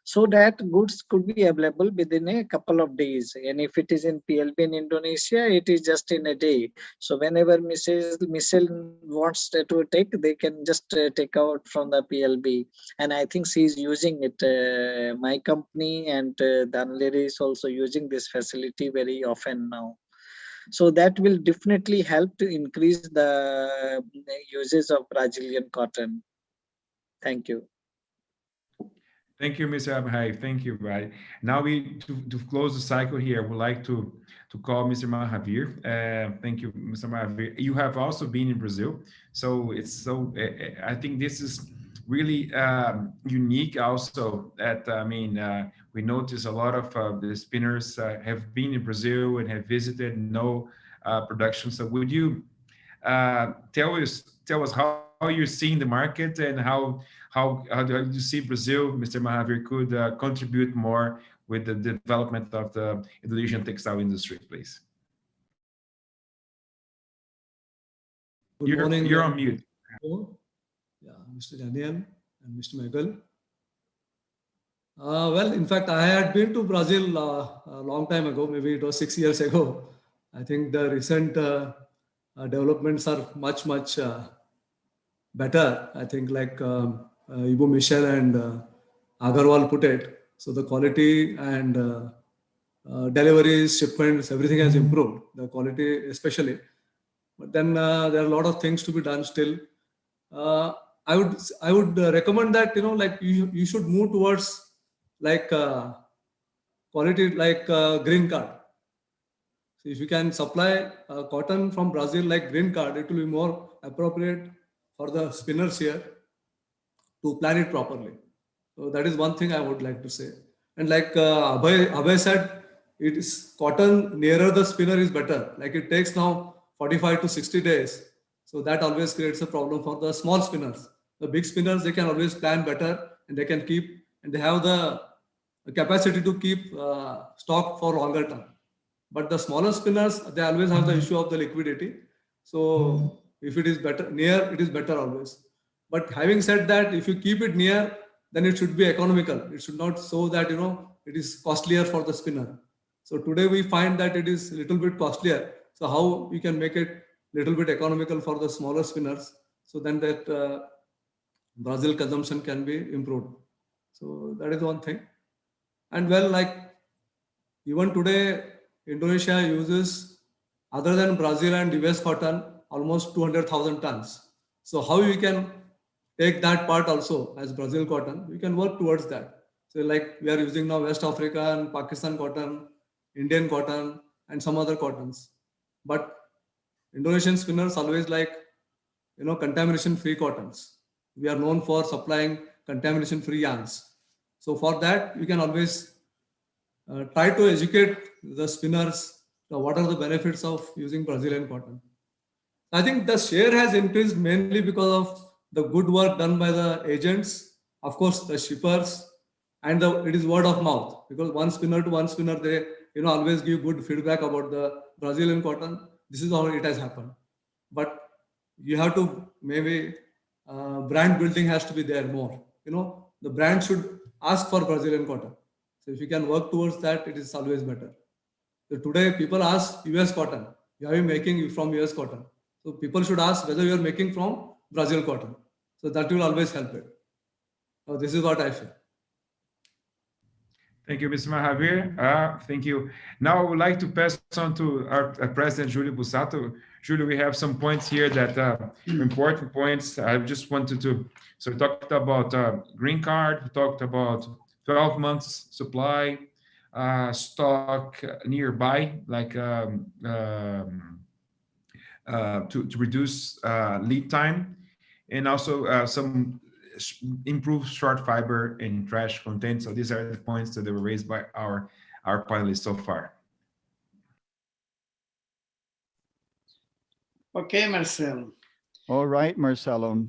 so that goods could be available within a couple of days. And if it is in PLB in Indonesia, it is just in a day. So whenever Michelle wants to take, they can just take out from the PLB. And I think she is using it. My company and Danleri is also using this facility very often now. So that will definitely help to increase the uses of Brazilian cotton. Thank you. Thank you, Mr. Abhay. Thank you, Bray. Now to close the cycle here, I would like to call Mr. Mahavir. Thank you, Mr. Mahavir. You have also been in Brazil, so it's so. I think this is really unique. Also, that we notice a lot of the spinners have been in Brazil and have visited no production. So, would you tell us how you're seeing the market, and how do you see Brazil, Mr. Mahavir, could contribute more with the development of the Indonesian textile industry, please? Good morning. You're on mute. Yeah, Mr. Daniel and Mr. Michael. Well, in fact, I had been to Brazil a long time ago, maybe it was 6 years ago. I think the recent developments are much better. I think, like Ibu Michelle and Agarwal put it. So the quality and deliveries, shipments, everything has improved. The quality especially. But then there are a lot of things to be done still. I would recommend that, like you should move towards like quality, like green card. So if you can supply cotton from Brazil like green card, it will be more appropriate for the spinners here to plan it properly. So that is one thing I would like to say. And like Abhay said, it is cotton nearer the spinner is better. Like it takes now 45 to 60 days. So that always creates a problem for the small spinners. The big spinners, they can always plan better, and they can keep, and they have the capacity to keep stock for longer term. But the smaller spinners, they always have the issue of the liquidity. So if it is better near, it is better always. But having said that, if you keep it near, then it should be economical. It should not so that it is costlier for the spinner. So today we find that it is a little bit costlier. So how we can make it little bit economical for the smaller spinners, so then that Brazil consumption can be improved. So that is one thing. And well, like even today, Indonesia uses, other than Brazil and US cotton, almost 200,000 tons. So how we can take that part also as Brazil cotton, we can work towards that. So like we are using now West Africa and Pakistan cotton, Indian cotton, and some other cottons. But Indonesian spinners always like, contamination-free cottons. We are known for supplying contamination-free yarns. So for that, we can always try to educate the spinners what are the benefits of using Brazilian cotton. I think the share has increased mainly because of the good work done by the agents, of course, the shippers, and it is word of mouth, because one spinner to one spinner, they always give good feedback about the Brazilian cotton. This is how it has happened. But you have to maybe brand building has to be there more. The brand should ask for Brazilian cotton. So if you can work towards that, it is always better. So today people ask US cotton. Are you making from US cotton? So people should ask whether you are making from Brazil cotton. So that will always help it. So this is what I feel. Thank you, Mr. Mahavir. Thank you. Now I would like to pass on to our President, Julio Bussato. Julio, we have some points here that important points. I just wanted to, so we talked about green card, we talked about 12 months supply, stock nearby, like to reduce lead time, and also some improve short fiber and trash content. So these are the points that were raised by our panelists so far. Okay, Marcelo. All right, Marcelo.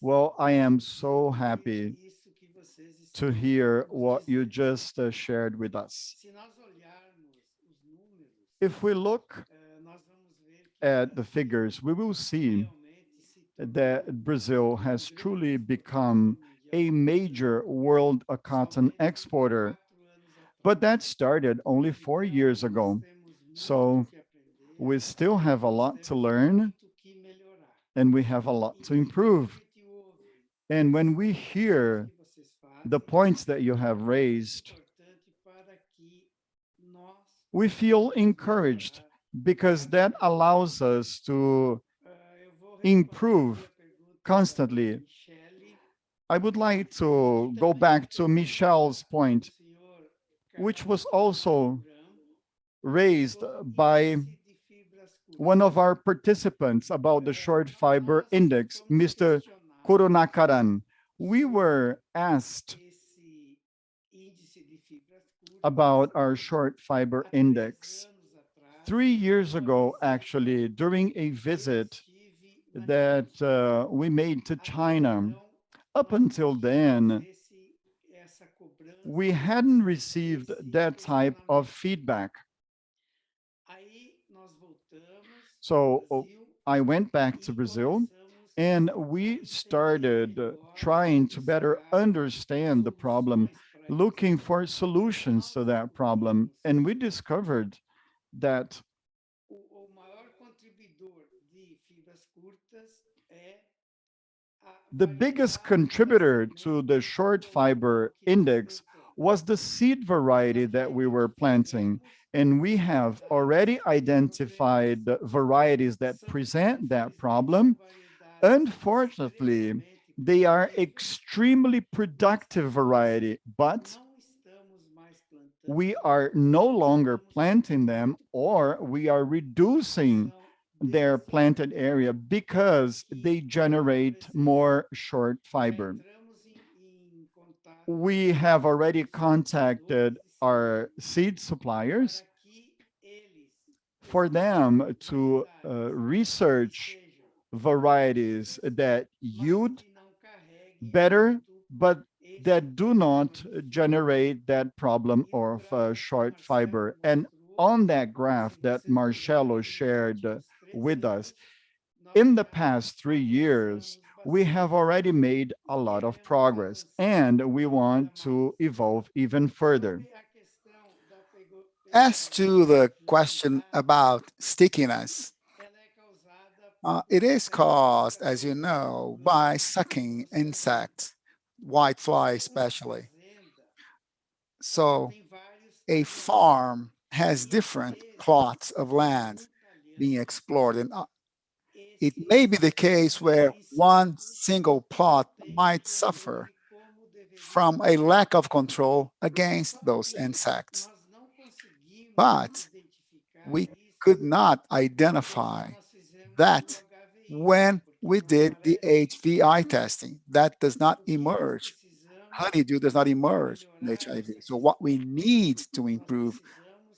Well, I am so happy to hear what you just shared with us. If we look at the figures, we will see that Brazil has truly become a major world cotton exporter. But that started only 4 years ago. So we still have a lot to learn, and we have a lot to improve. And when we hear the points that you have raised, we feel encouraged, because that allows us to improve constantly. I would like to go back to Michel's point, which was also raised by one of our participants about the short fiber index, Mr. Kurunakaran. We were asked about our short fiber index 3 years ago, actually, during a visit that we made to China. Up until then, we hadn't received that type of feedback. So I went back to Brazil, and we started trying to better understand the problem, looking for solutions to that problem. And we discovered that the biggest contributor to the short fiber index was the seed variety that we were planting. And we have already identified the varieties that present that problem. Unfortunately, they are extremely productive variety, but we are no longer planting them, or we are reducing their planted area because they generate more short fiber. We have already contacted our seed suppliers for them to research varieties that yield better, but that do not generate that problem of short fiber. And on that graph that Marcelo shared with us, in the past 3 years, we have already made a lot of progress, and we want to evolve even further. As to the question about stickiness, it is caused, as you know, by sucking insects, whitefly especially. So a farm has different plots of land being explored, and it may be the case where one single plot might suffer from a lack of control against those insects. But we could not identify that when we did the HVI testing. That does not emerge. Honeydew does not emerge in HIV. So what we need to improve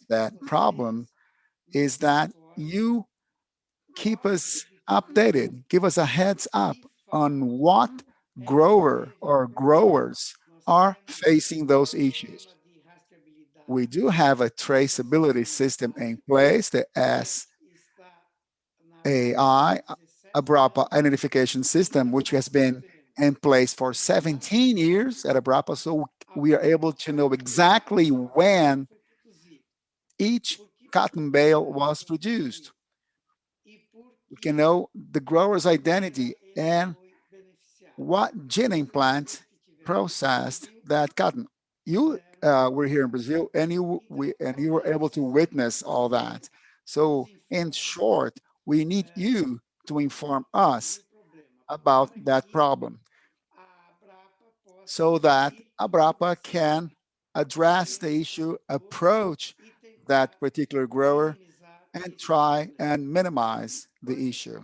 that problem is that you keep us updated, give us a heads up on what grower or growers are facing those issues. We do have a traceability system in place, the SAI, Abrapa identification system, which has been in place for 17 years at Abrapa. So we are able to know exactly when each cotton bale was produced. We can know the grower's identity and what gene plant processed that cotton. You were here in Brazil, and you were able to witness all that. So, in short, we need you to inform us about that problem, so that Abrapa can address the issue, approach that particular grower, and try and minimize the issue.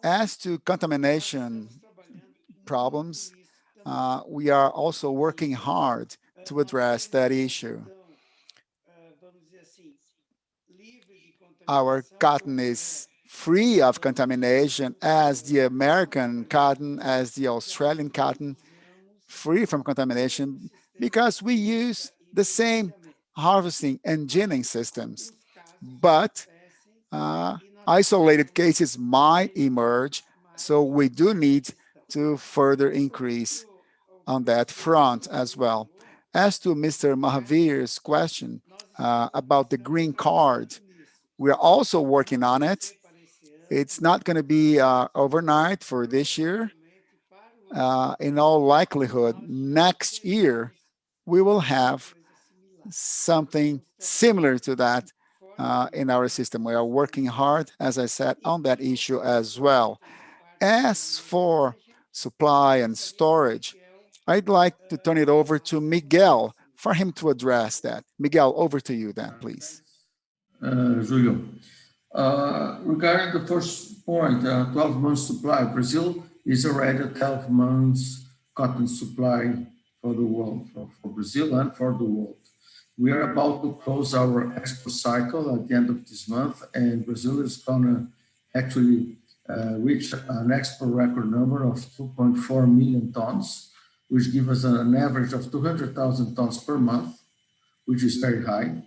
As to contamination problems, we are also working hard to address that issue. Our cotton is free of contamination as the American cotton, as the Australian cotton, free from contamination because we use the same harvesting and ginning systems. But isolated cases might emerge, so we do need to further increase on that front as well. As to Mr. Mahavir's question about the green card, we're also working on it. It's not going to be overnight for this year. In all likelihood, next year, we will have something similar to that in our system. We are working hard, as I said, on that issue as well. As for supply and storage, I'd like to turn it over to Miguel for him to address that. Miguel, over to you then, please. Julio. Regarding the first point, 12 months supply, Brazil is already 12 months cotton supply for the world, for Brazil and for the world. We are about to close our export cycle at the end of this month, and Brazil is going to actually reach an export record number of 2.4 million tons, which gives us an average of 200,000 tons per month, which is very high.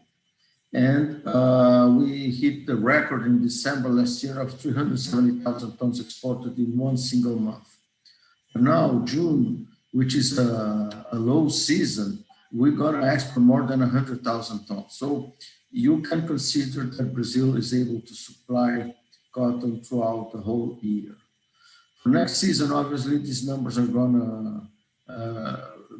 And we hit the record in December last year of 370,000 tons exported in one single month. Now, June, which is a low season, we're going to export more than 100,000 tons. So you can consider that Brazil is able to supply cotton throughout the whole year. For next season, obviously, these numbers are going to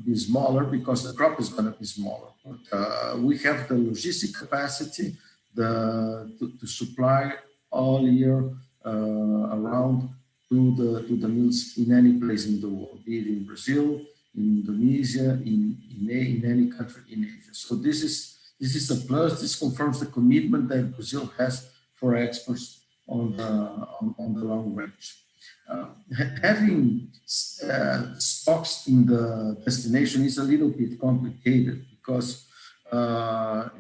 be smaller because the crop is going to be smaller. But we have the logistic capacity to supply all year around to the mills in any place in the world, be it in Brazil, in Indonesia, in any country in Asia. So this is a plus. This confirms the commitment that Brazil has for exports on the long range. Having stocks in the destination is a little bit complicated because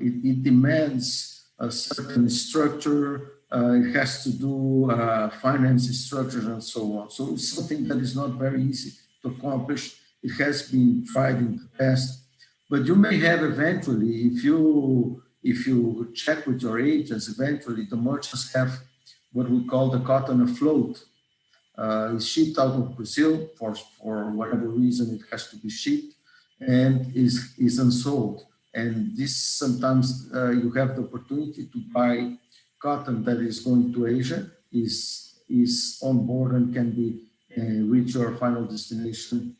it demands a certain structure. It has to do finance structures and so on. So it's something that is not very easy to accomplish. It has been tried in the past, but you may have eventually, if you check with your agents, eventually the merchants have what we call the cotton afloat. It's shipped out of Brazil for whatever reason it has to be shipped and is unsold. And this sometimes you have the opportunity to buy cotton that is going to Asia, is on board and can be reach your final destination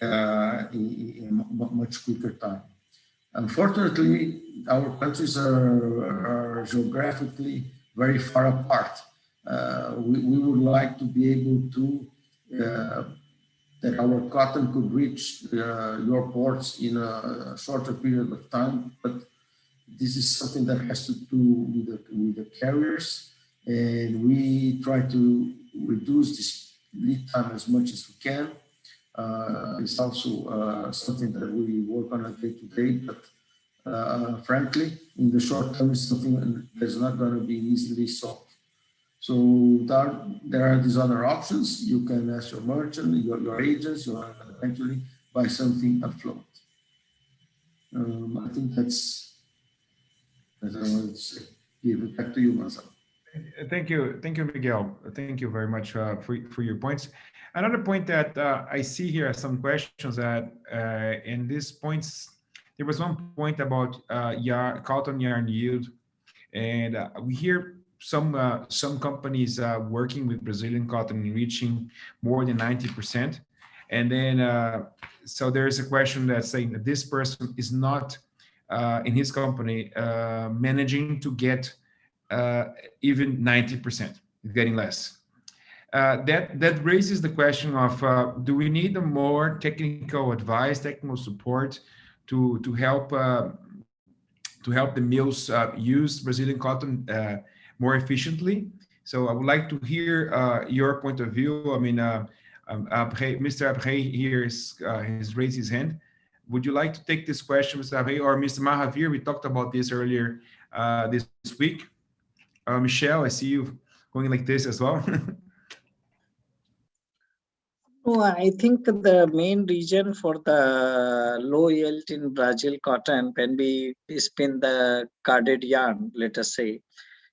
in much quicker time. Unfortunately, our countries are geographically very far apart. We would like to be able to, that our cotton could reach your ports in a shorter period of time, but this is something that has to do with the carriers, and we try to reduce this lead time as much as we can. It's also something that we work on a day-to-day, but frankly, in the short term, it's something that's not going to be easily solved. So there are these other options. You can ask your merchant, your agents, you eventually buy something afloat. I think that's I wanted to say. Give it back to you, Marcelo. Thank you, Miguel. Thank you very much for your points. Another point that I see here, some questions that in these points, there was one point about cotton yarn yield, and we hear some companies working with Brazilian cotton reaching more than 90%, and then so there is a question that's saying that this person is not in his company managing to get even 90%, getting less. That raises the question of do we need a more technical advice, technical support to help the mills use Brazilian cotton more efficiently? So I would like to hear your point of view. I mean, Mr. Abrey here has raised his hand. Would you like to take this question, Mr. Abrey, or Mr. Mahavir? We talked about this earlier this week. Michelle, I see you going like this as well. No, I think the main reason for the low yield in Brazil cotton when we spin the carded yarn, let us say,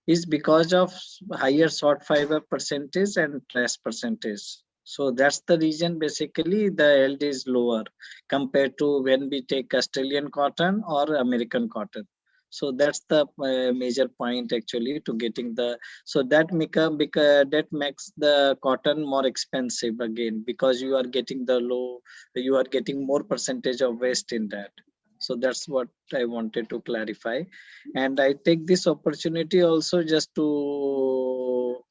is because of higher short fiber percentage and trace percentage. So that's the reason basically the yield is lower compared to when we take Australian cotton or American cotton. So that's the major point actually to getting the, so that makes the cotton more expensive again, because you are getting you are getting more percentage of waste in that. So that's what I wanted to clarify. And I take this opportunity also just to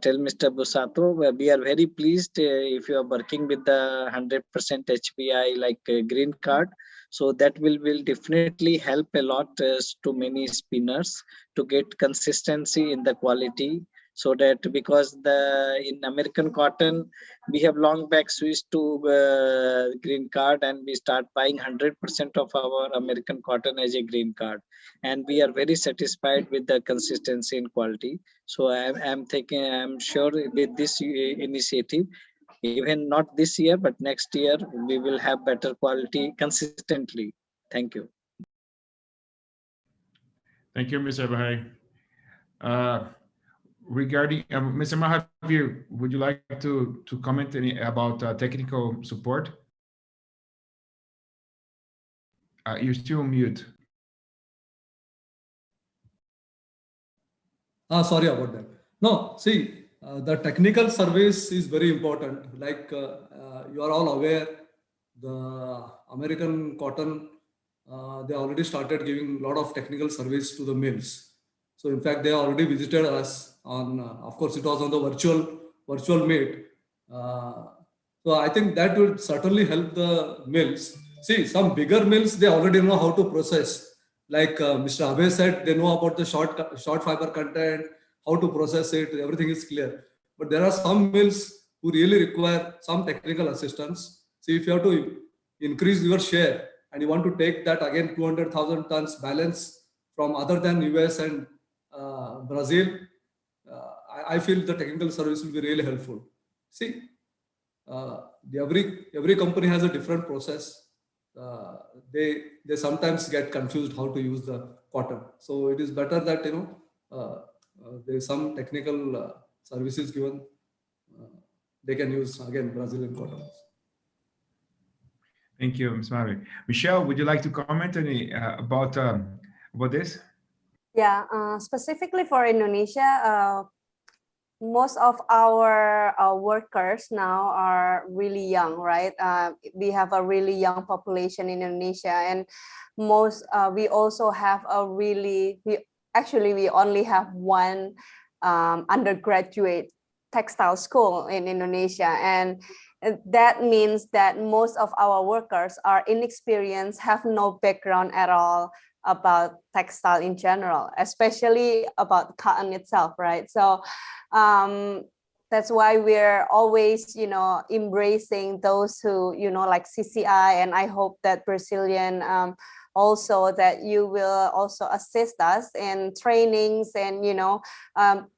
tell Mr. Busato, we are very pleased if you are working with the 100% HBI like green card. So that will definitely help a lot to many spinners to get consistency in the quality. So that because in American cotton, we have long back switched to green card, and we start buying 100% of our American cotton as a green card. And we are very satisfied with the consistency and quality. So I'm sure with this initiative, even not this year, but next year, we will have better quality consistently. Thank you. Thank you, Mr. Abrey. Regarding Mr. Mahavir, would you like to comment about technical support? You're still on mute. Sorry about that. No, see, the technical service is very important. Like you are all aware, the American cotton, they already started giving a lot of technical service to the mills. So in fact, they already visited us on, of course, it was on the virtual meet. So I think that would certainly help the mills. See, some bigger mills, they already know how to process. Like Mr. Abe said, they know about the short fiber content, how to process it, everything is clear. But there are some mills who really require some technical assistance. See, if you have to increase your share and you want to take that again 200,000 tons balance from other than US and Brazil, I feel the technical service will be really helpful. See, every company has a different process. They sometimes get confused how to use the cotton. So it is better that there is some technical services given. They can use again Brazilian cotton. Thank you, Ms. Mari. Michelle, would you like to comment any about this? Yeah, specifically for Indonesia, most of our workers now are really young, right? We have a really young population in Indonesia, and we also have we only have one undergraduate textile school in Indonesia, and that means that most of our workers are inexperienced, have no background at all about textile in general, especially about cotton itself, right? So that's why we're always, embracing those who, like CCI, and I hope that Brazilian also that you will also assist us in trainings and,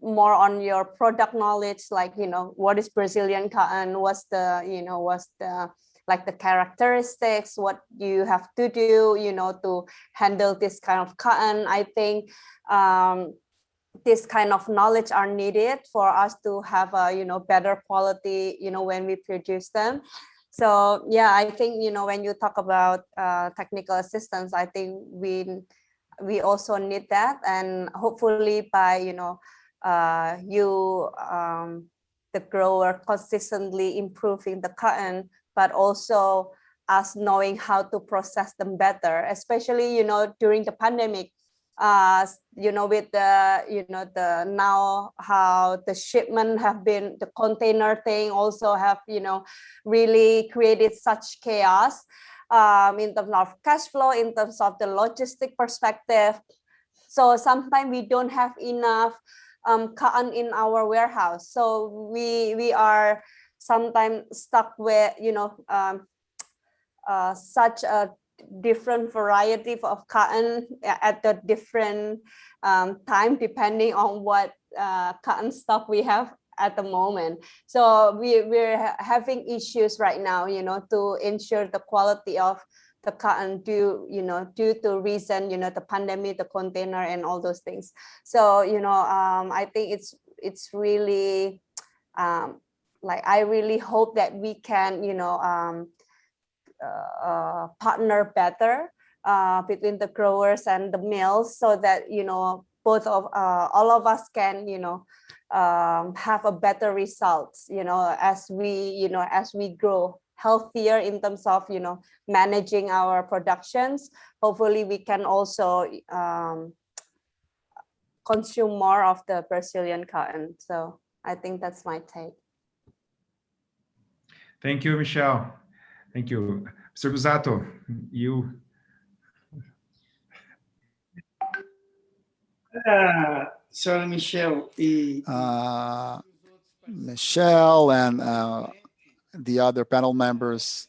more on your product knowledge, like, what is Brazilian cotton, what's the like the characteristics, what you have to do, to handle this kind of cotton. I think this kind of knowledge are needed for us to have a, better quality, when we produce them. So yeah, I think, when you talk about technical assistance, I think we also need that, and hopefully by, the grower consistently improving the cotton, but also us knowing how to process them better, especially, during the pandemic, with the now how the shipment have been, the container thing also have, really created such chaos in terms of cash flow, in terms of the logistic perspective. So sometimes we don't have enough cotton in our warehouse. So we are sometimes stuck with, such a different variety of cotton at the different time, depending on what cotton stock we have at the moment. So we're having issues right now, to ensure the quality of the cotton due to reason, the pandemic, the container, and all those things. So, I think it's really like, I really hope that we can, partner better between the growers and the mills, so that both of all of us can have a better results as we grow healthier in terms of managing our productions. Hopefully we can also consume more of the Brazilian cotton. So I think that's my take. Thank you, Michelle. Thank you. Mr. Busato, you. Senhora Michelle Michelle and the other panel members,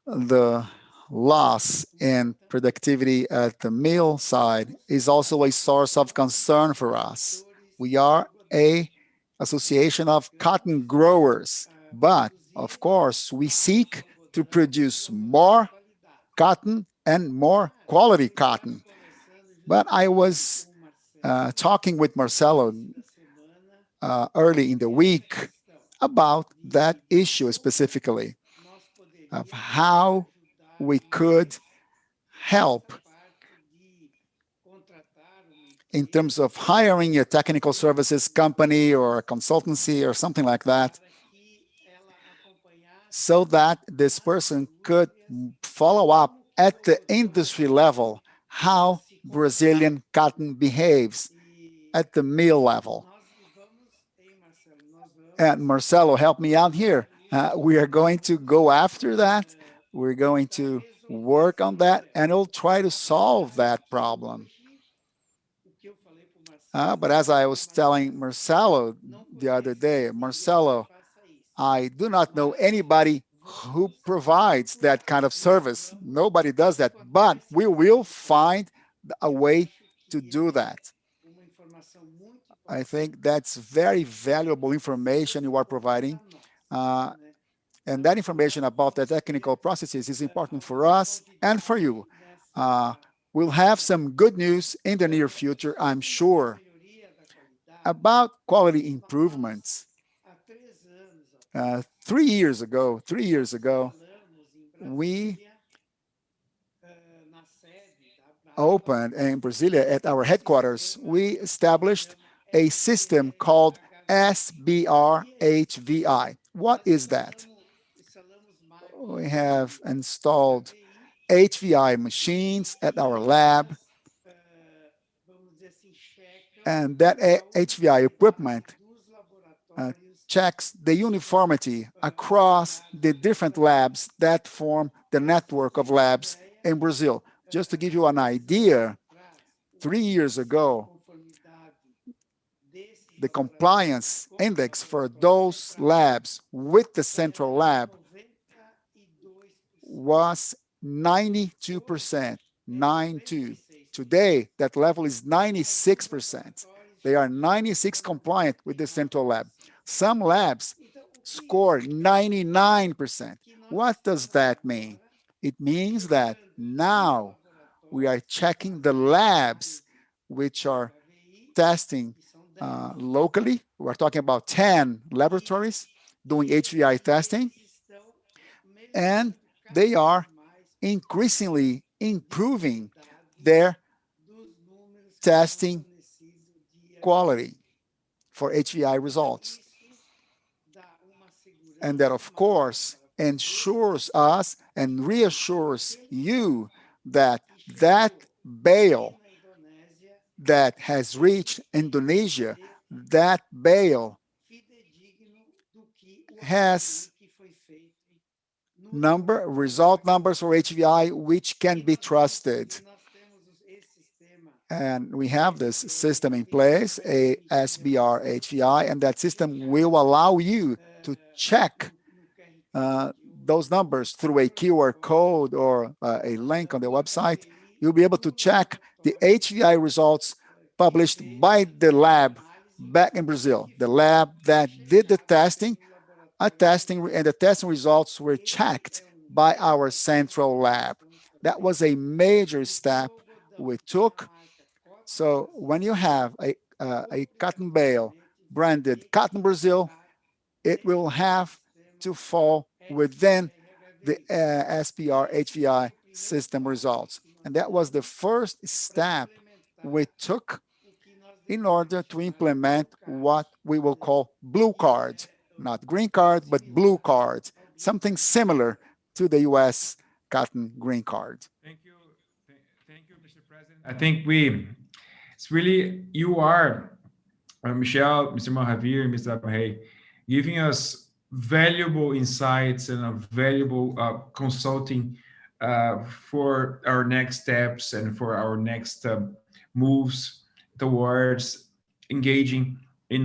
the loss in productivity at the mill side is also a source of concern for us. We are a association of cotton growers, but of course we seek to produce more cotton and more quality cotton. But I was talking with Marcelo early in the week about that issue specifically, of how we could help in terms of hiring a technical services company or a consultancy or something like that, so that this person could follow up at the industry level how Brazilian cotton behaves at the mill level. And Marcelo, help me out here. We are going to go after that. We're going to work on that, and we'll try to solve that problem. But as I was telling Marcelo the other day, Marcelo, I do not know anybody who provides that kind of service. Nobody does that, but we will find a way to do that. I think that's very valuable information you are providing. And that information about the technical processes is important for us and for you. We'll have some good news in the near future, I'm sure. About quality improvements, 3 years ago, we opened in Brasilia at our headquarters, we established a system called SBR-HVI. What is that? We have installed HVI machines at our lab, and that HVI equipment checks the uniformity across the different labs that form the network of labs in Brazil. Just to give you an idea, 3 years ago, the compliance index for those labs with the central lab was 92%, 92. Today, that level is 96%. They are 96 compliant with the central lab. Some labs score 99%. What does that mean? It means that now we are checking the labs which are testing locally. We're talking about 10 laboratories doing HVI testing, and they are increasingly improving their testing quality for HVI results. And that, of course, ensures us and reassures you that that bale that has reached Indonesia, that bale has result numbers for HVI which can be trusted. And we have this system in place, a SBR HVI, and that system will allow you to check those numbers through a QR code or a link on the website. You'll be able to check the HVI results published by the lab back in Brazil, the lab that did the testing, and the testing results were checked by our central lab. That was a major step we took. So when you have a cotton bale branded Cotton Brazil, it will have to fall within the SPR HVI system results. And that was the first step we took in order to implement what we will call blue card, not green card, but blue card, something similar to the US cotton green card. Thank you, Mr. President. I think it's really, you are, Michelle, Mr. Mahavir, Mr. Abhay, giving us valuable insights and a valuable consulting for our next steps and for our next moves towards engaging in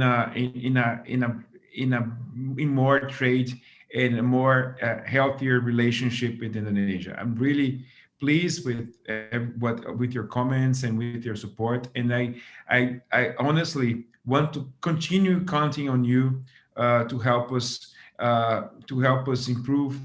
more trade and a more healthier relationship with Indonesia. I'm really pleased with your comments and with your support, and I honestly want to continue counting on you to help us improve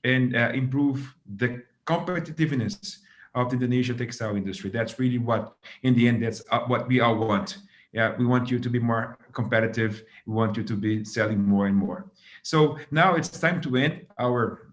the competitiveness of the Indonesia textile industry. That's really what, in the end, that's what we all want. Yeah, we want you to be more competitive. We want you to be selling more and more. So now it's time to end our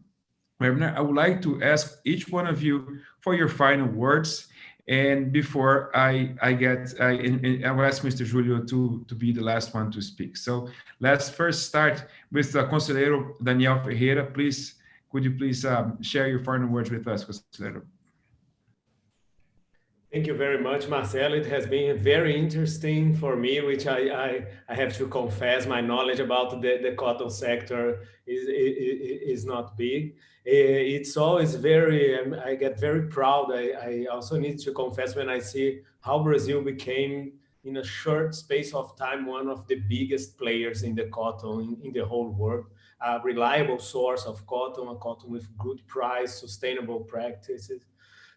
webinar. I would like to ask each one of you for your final words. And before I will ask Mr. Julio to be the last one to speak. So let's first start with Conselheiro Daniel Ferreira. Please, could you please share your final words with us, Conselheiro? Thank you very much, Marcelo. It has been very interesting for me, which I have to confess, my knowledge about the cotton sector is not big. It's always I get very proud. I also need to confess when I see how Brazil became, in a short space of time, one of the biggest players in the cotton in the whole world. A reliable source of cotton, a cotton with good price, sustainable practices.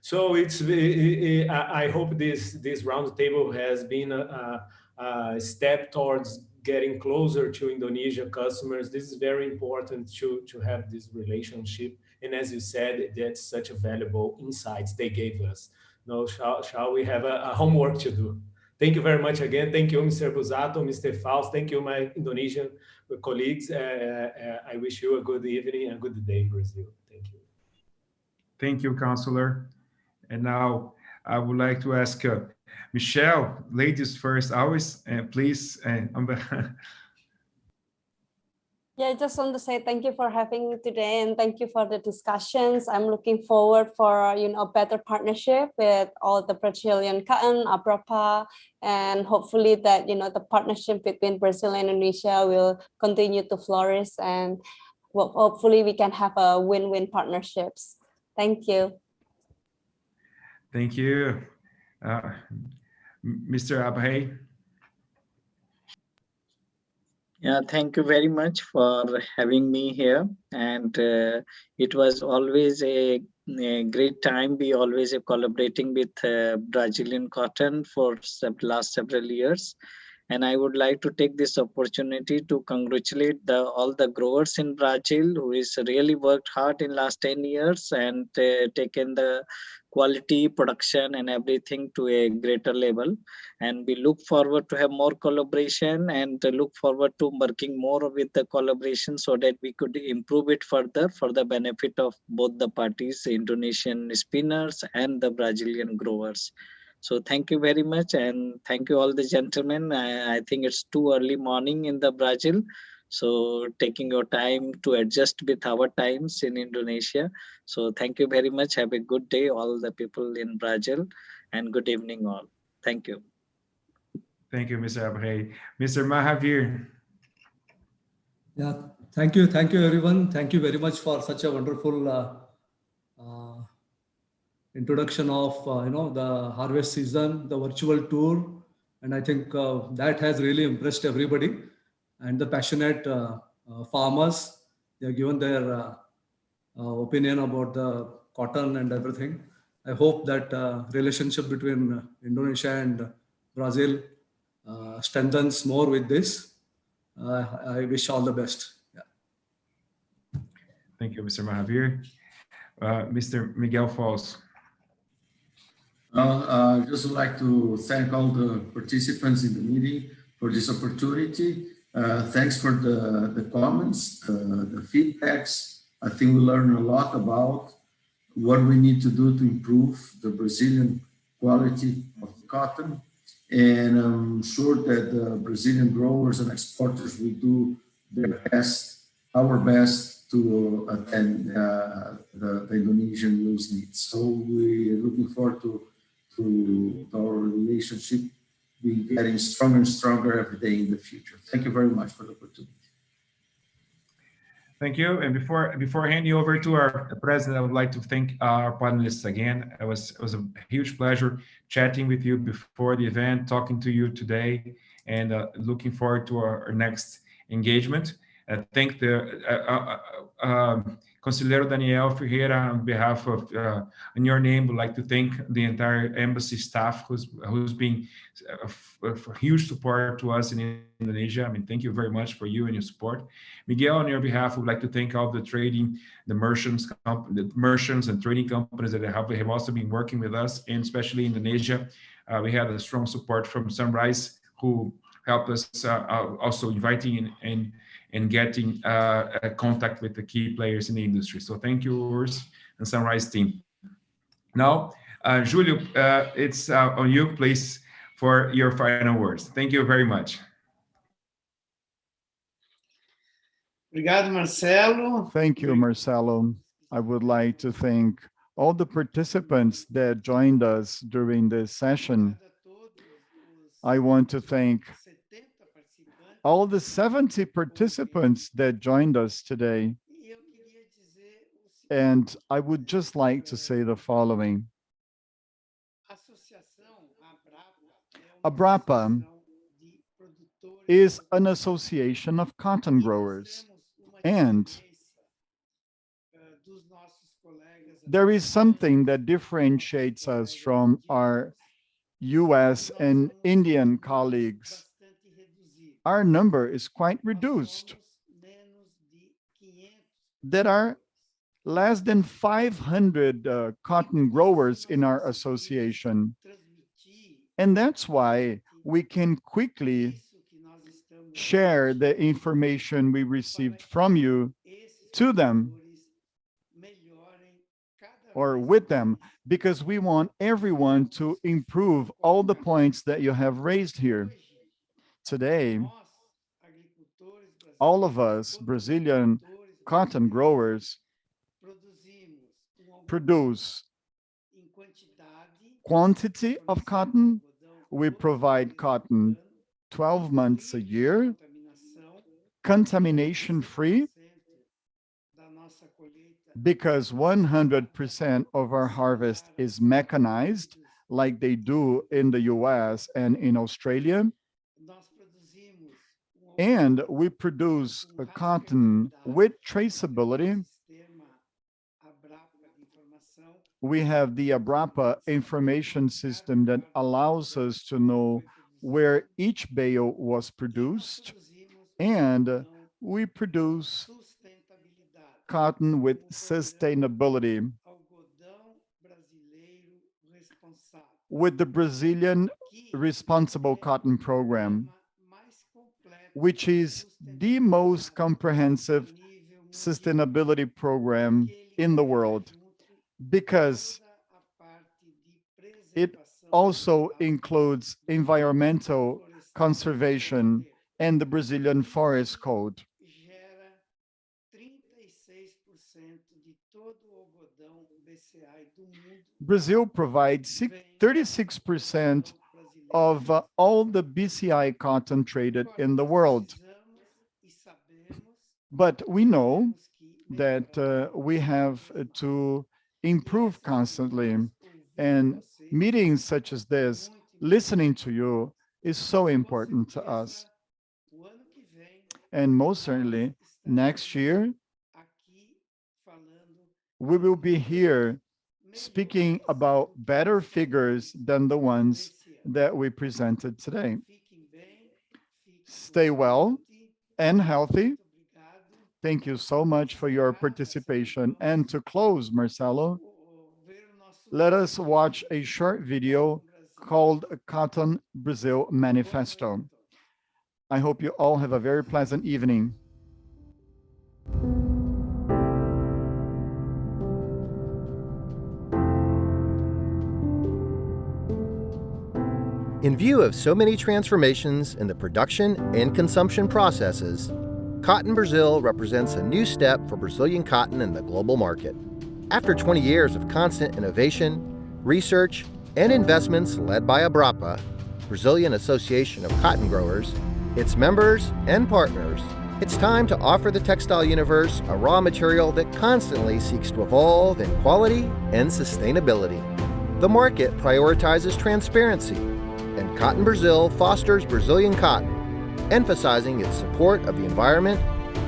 So I hope this roundtable has been a step towards getting closer to Indonesia customers. This is very important to have this relationship. And as you said, that's such a valuable insights they gave us. Now, shall we have a homework to do? Thank you very much again. Thank you, Mr. Busato, Mr. Faust. Thank you, my Indonesian colleagues. I wish you a good evening and good day, Brazil. Thank you. Thank you, Counselor. And now I would like to ask Michelle, ladies first, always, please. Yeah, I just want to say thank you for having me today and thank you for the discussions. I'm looking forward for a better partnership with all the Brazilian cotton, Abrapa, and hopefully that the partnership between Brazil and Indonesia will continue to flourish and hopefully we can have a win-win partnerships. Thank you. Thank you. Mr. Abhay. Yeah, thank you very much for having me here. And it was always a great time. We always are collaborating with Brazilian cotton for last several years. And I would like to take this opportunity to congratulate all the growers in Brazil who is really worked hard in last 10 years and taken the quality production and everything to a greater level. And we look forward to have more collaboration and look forward to working more with the collaboration so that we could improve it further for the benefit of both the parties, Indonesian spinners and the Brazilian growers. So thank you very much and thank you all the gentlemen. I think it's too early morning in the Brazil. So taking your time to adjust with our times in Indonesia. So thank you very much. Have a good day, all the people in Brazil, and good evening all. Thank you. Thank you, Mr. Abhay. Mr. Mahavir. Yeah, thank you, everyone. Thank you very much for such a wonderful introduction of the harvest season, the virtual tour, and I think that has really impressed everybody. And the passionate farmers, they have given their opinion about the cotton and everything. I hope that relationship between Indonesia and Brazil strengthens more with this. I wish all the best. Yeah. Thank you, Mr. Mahavir. Mr. Miguel Falls. I just would like to thank all the participants in the meeting for this opportunity. Thanks for the comments, the feedbacks. I think we learned a lot about what we need to do to improve the Brazilian quality of the cotton. And I'm sure that the Brazilian growers and exporters will do their best, our best, to attend the Indonesian use needs. So we're looking forward to our relationship be getting stronger and stronger every day in the future. Thank you very much for the opportunity. Thank you. And before handing over to our president, I would like to thank our panelists again. It was a huge pleasure chatting with you before the event, talking to you today, and looking forward to our next engagement. I thank the Conselheiro Daniel Ferreira on behalf of, in your name, would like to thank the entire embassy staff who's been a huge support to us in Indonesia. I mean, thank you very much for you and your support. Miguel, on your behalf, would like to thank all the merchants and trading companies that have also been working with us, and especially Indonesia. We had a strong support from Sunrise, who helped us also inviting and getting contact with the key players in the industry. So thank you, Urs and Sunrise team. Now, Julio, it's on you, please, for your final words. Thank you very much. Obrigado, Marcelo. Thank you, Marcelo. I would like to thank all the participants that joined us during this session. I want to thank all the 70 participants that joined us today. And I would just like to say the following. Abrapa is an association of cotton growers, and there is something that differentiates us from our US and Indian colleagues. Our number is quite reduced. There are less than 500 cotton growers in our association. And that's why we can quickly share the information we received from you to them or with them, because we want everyone to improve all the points that you have raised here. Today, all of us Brazilian cotton growers produce quantity of cotton. We provide cotton 12 months a year, contamination-free, because 100% of our harvest is mechanized, like they do in the US and in Australia. And we produce a cotton with traceability. We have the Abrapa information system that allows us to know where each bale was produced, and we produce cotton with sustainability with the Brazilian Responsible Cotton Program, which is the most comprehensive sustainability program in the world, because it also includes environmental conservation and the Brazilian Forest Code. Brazil provides 36% of all the BCI cotton traded in the world. But we know that we have to improve constantly, and meetings such as this, listening to you, is so important to us. And most certainly, next year, we will be here speaking about better figures than the ones that we presented today. Stay well and healthy. Thank you so much for your participation. And to close, Marcelo, let us watch a short video called Cotton Brazil Manifesto. I hope you all have a very pleasant evening. In view of so many transformations in the production and consumption processes, Cotton Brazil represents a new step for Brazilian cotton in the global market. After 20 years of constant innovation, research, and investments led by Abrapa, Brazilian Association of Cotton Growers, its members and partners, it's time to offer the textile universe a raw material that constantly seeks to evolve in quality and sustainability. The market prioritizes transparency, and Cotton Brazil fosters Brazilian cotton, emphasizing its support of the environment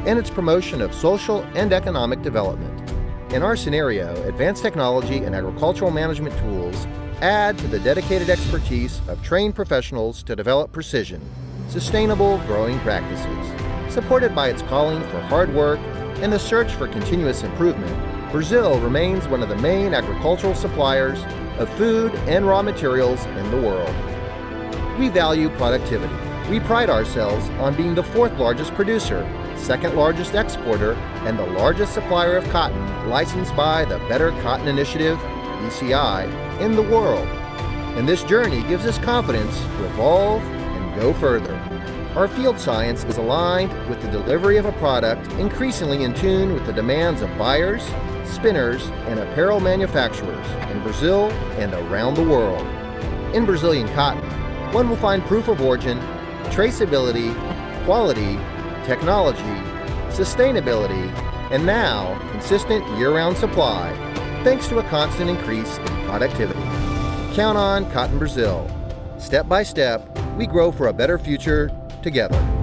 and its promotion of social and economic development. In our scenario, advanced technology and agricultural management tools add to the dedicated expertise of trained professionals to develop precision, sustainable growing practices. Supported by its calling for hard work and the search for continuous improvement, Brazil remains one of the main agricultural suppliers of food and raw materials in the world. We value productivity. We pride ourselves on being the fourth largest producer, second largest exporter, and the largest supplier of cotton licensed by the Better Cotton Initiative, BCI, in the world. And this journey gives us confidence to evolve and go further. Our field science is aligned with the delivery of a product increasingly in tune with the demands of buyers, spinners, and apparel manufacturers in Brazil and around the world. In Brazilian cotton, one will find proof of origin, traceability, quality, technology, sustainability, and now consistent year-round supply, thanks to a constant increase in productivity. Count on Cotton Brazil. Step by step, we grow for a better future together.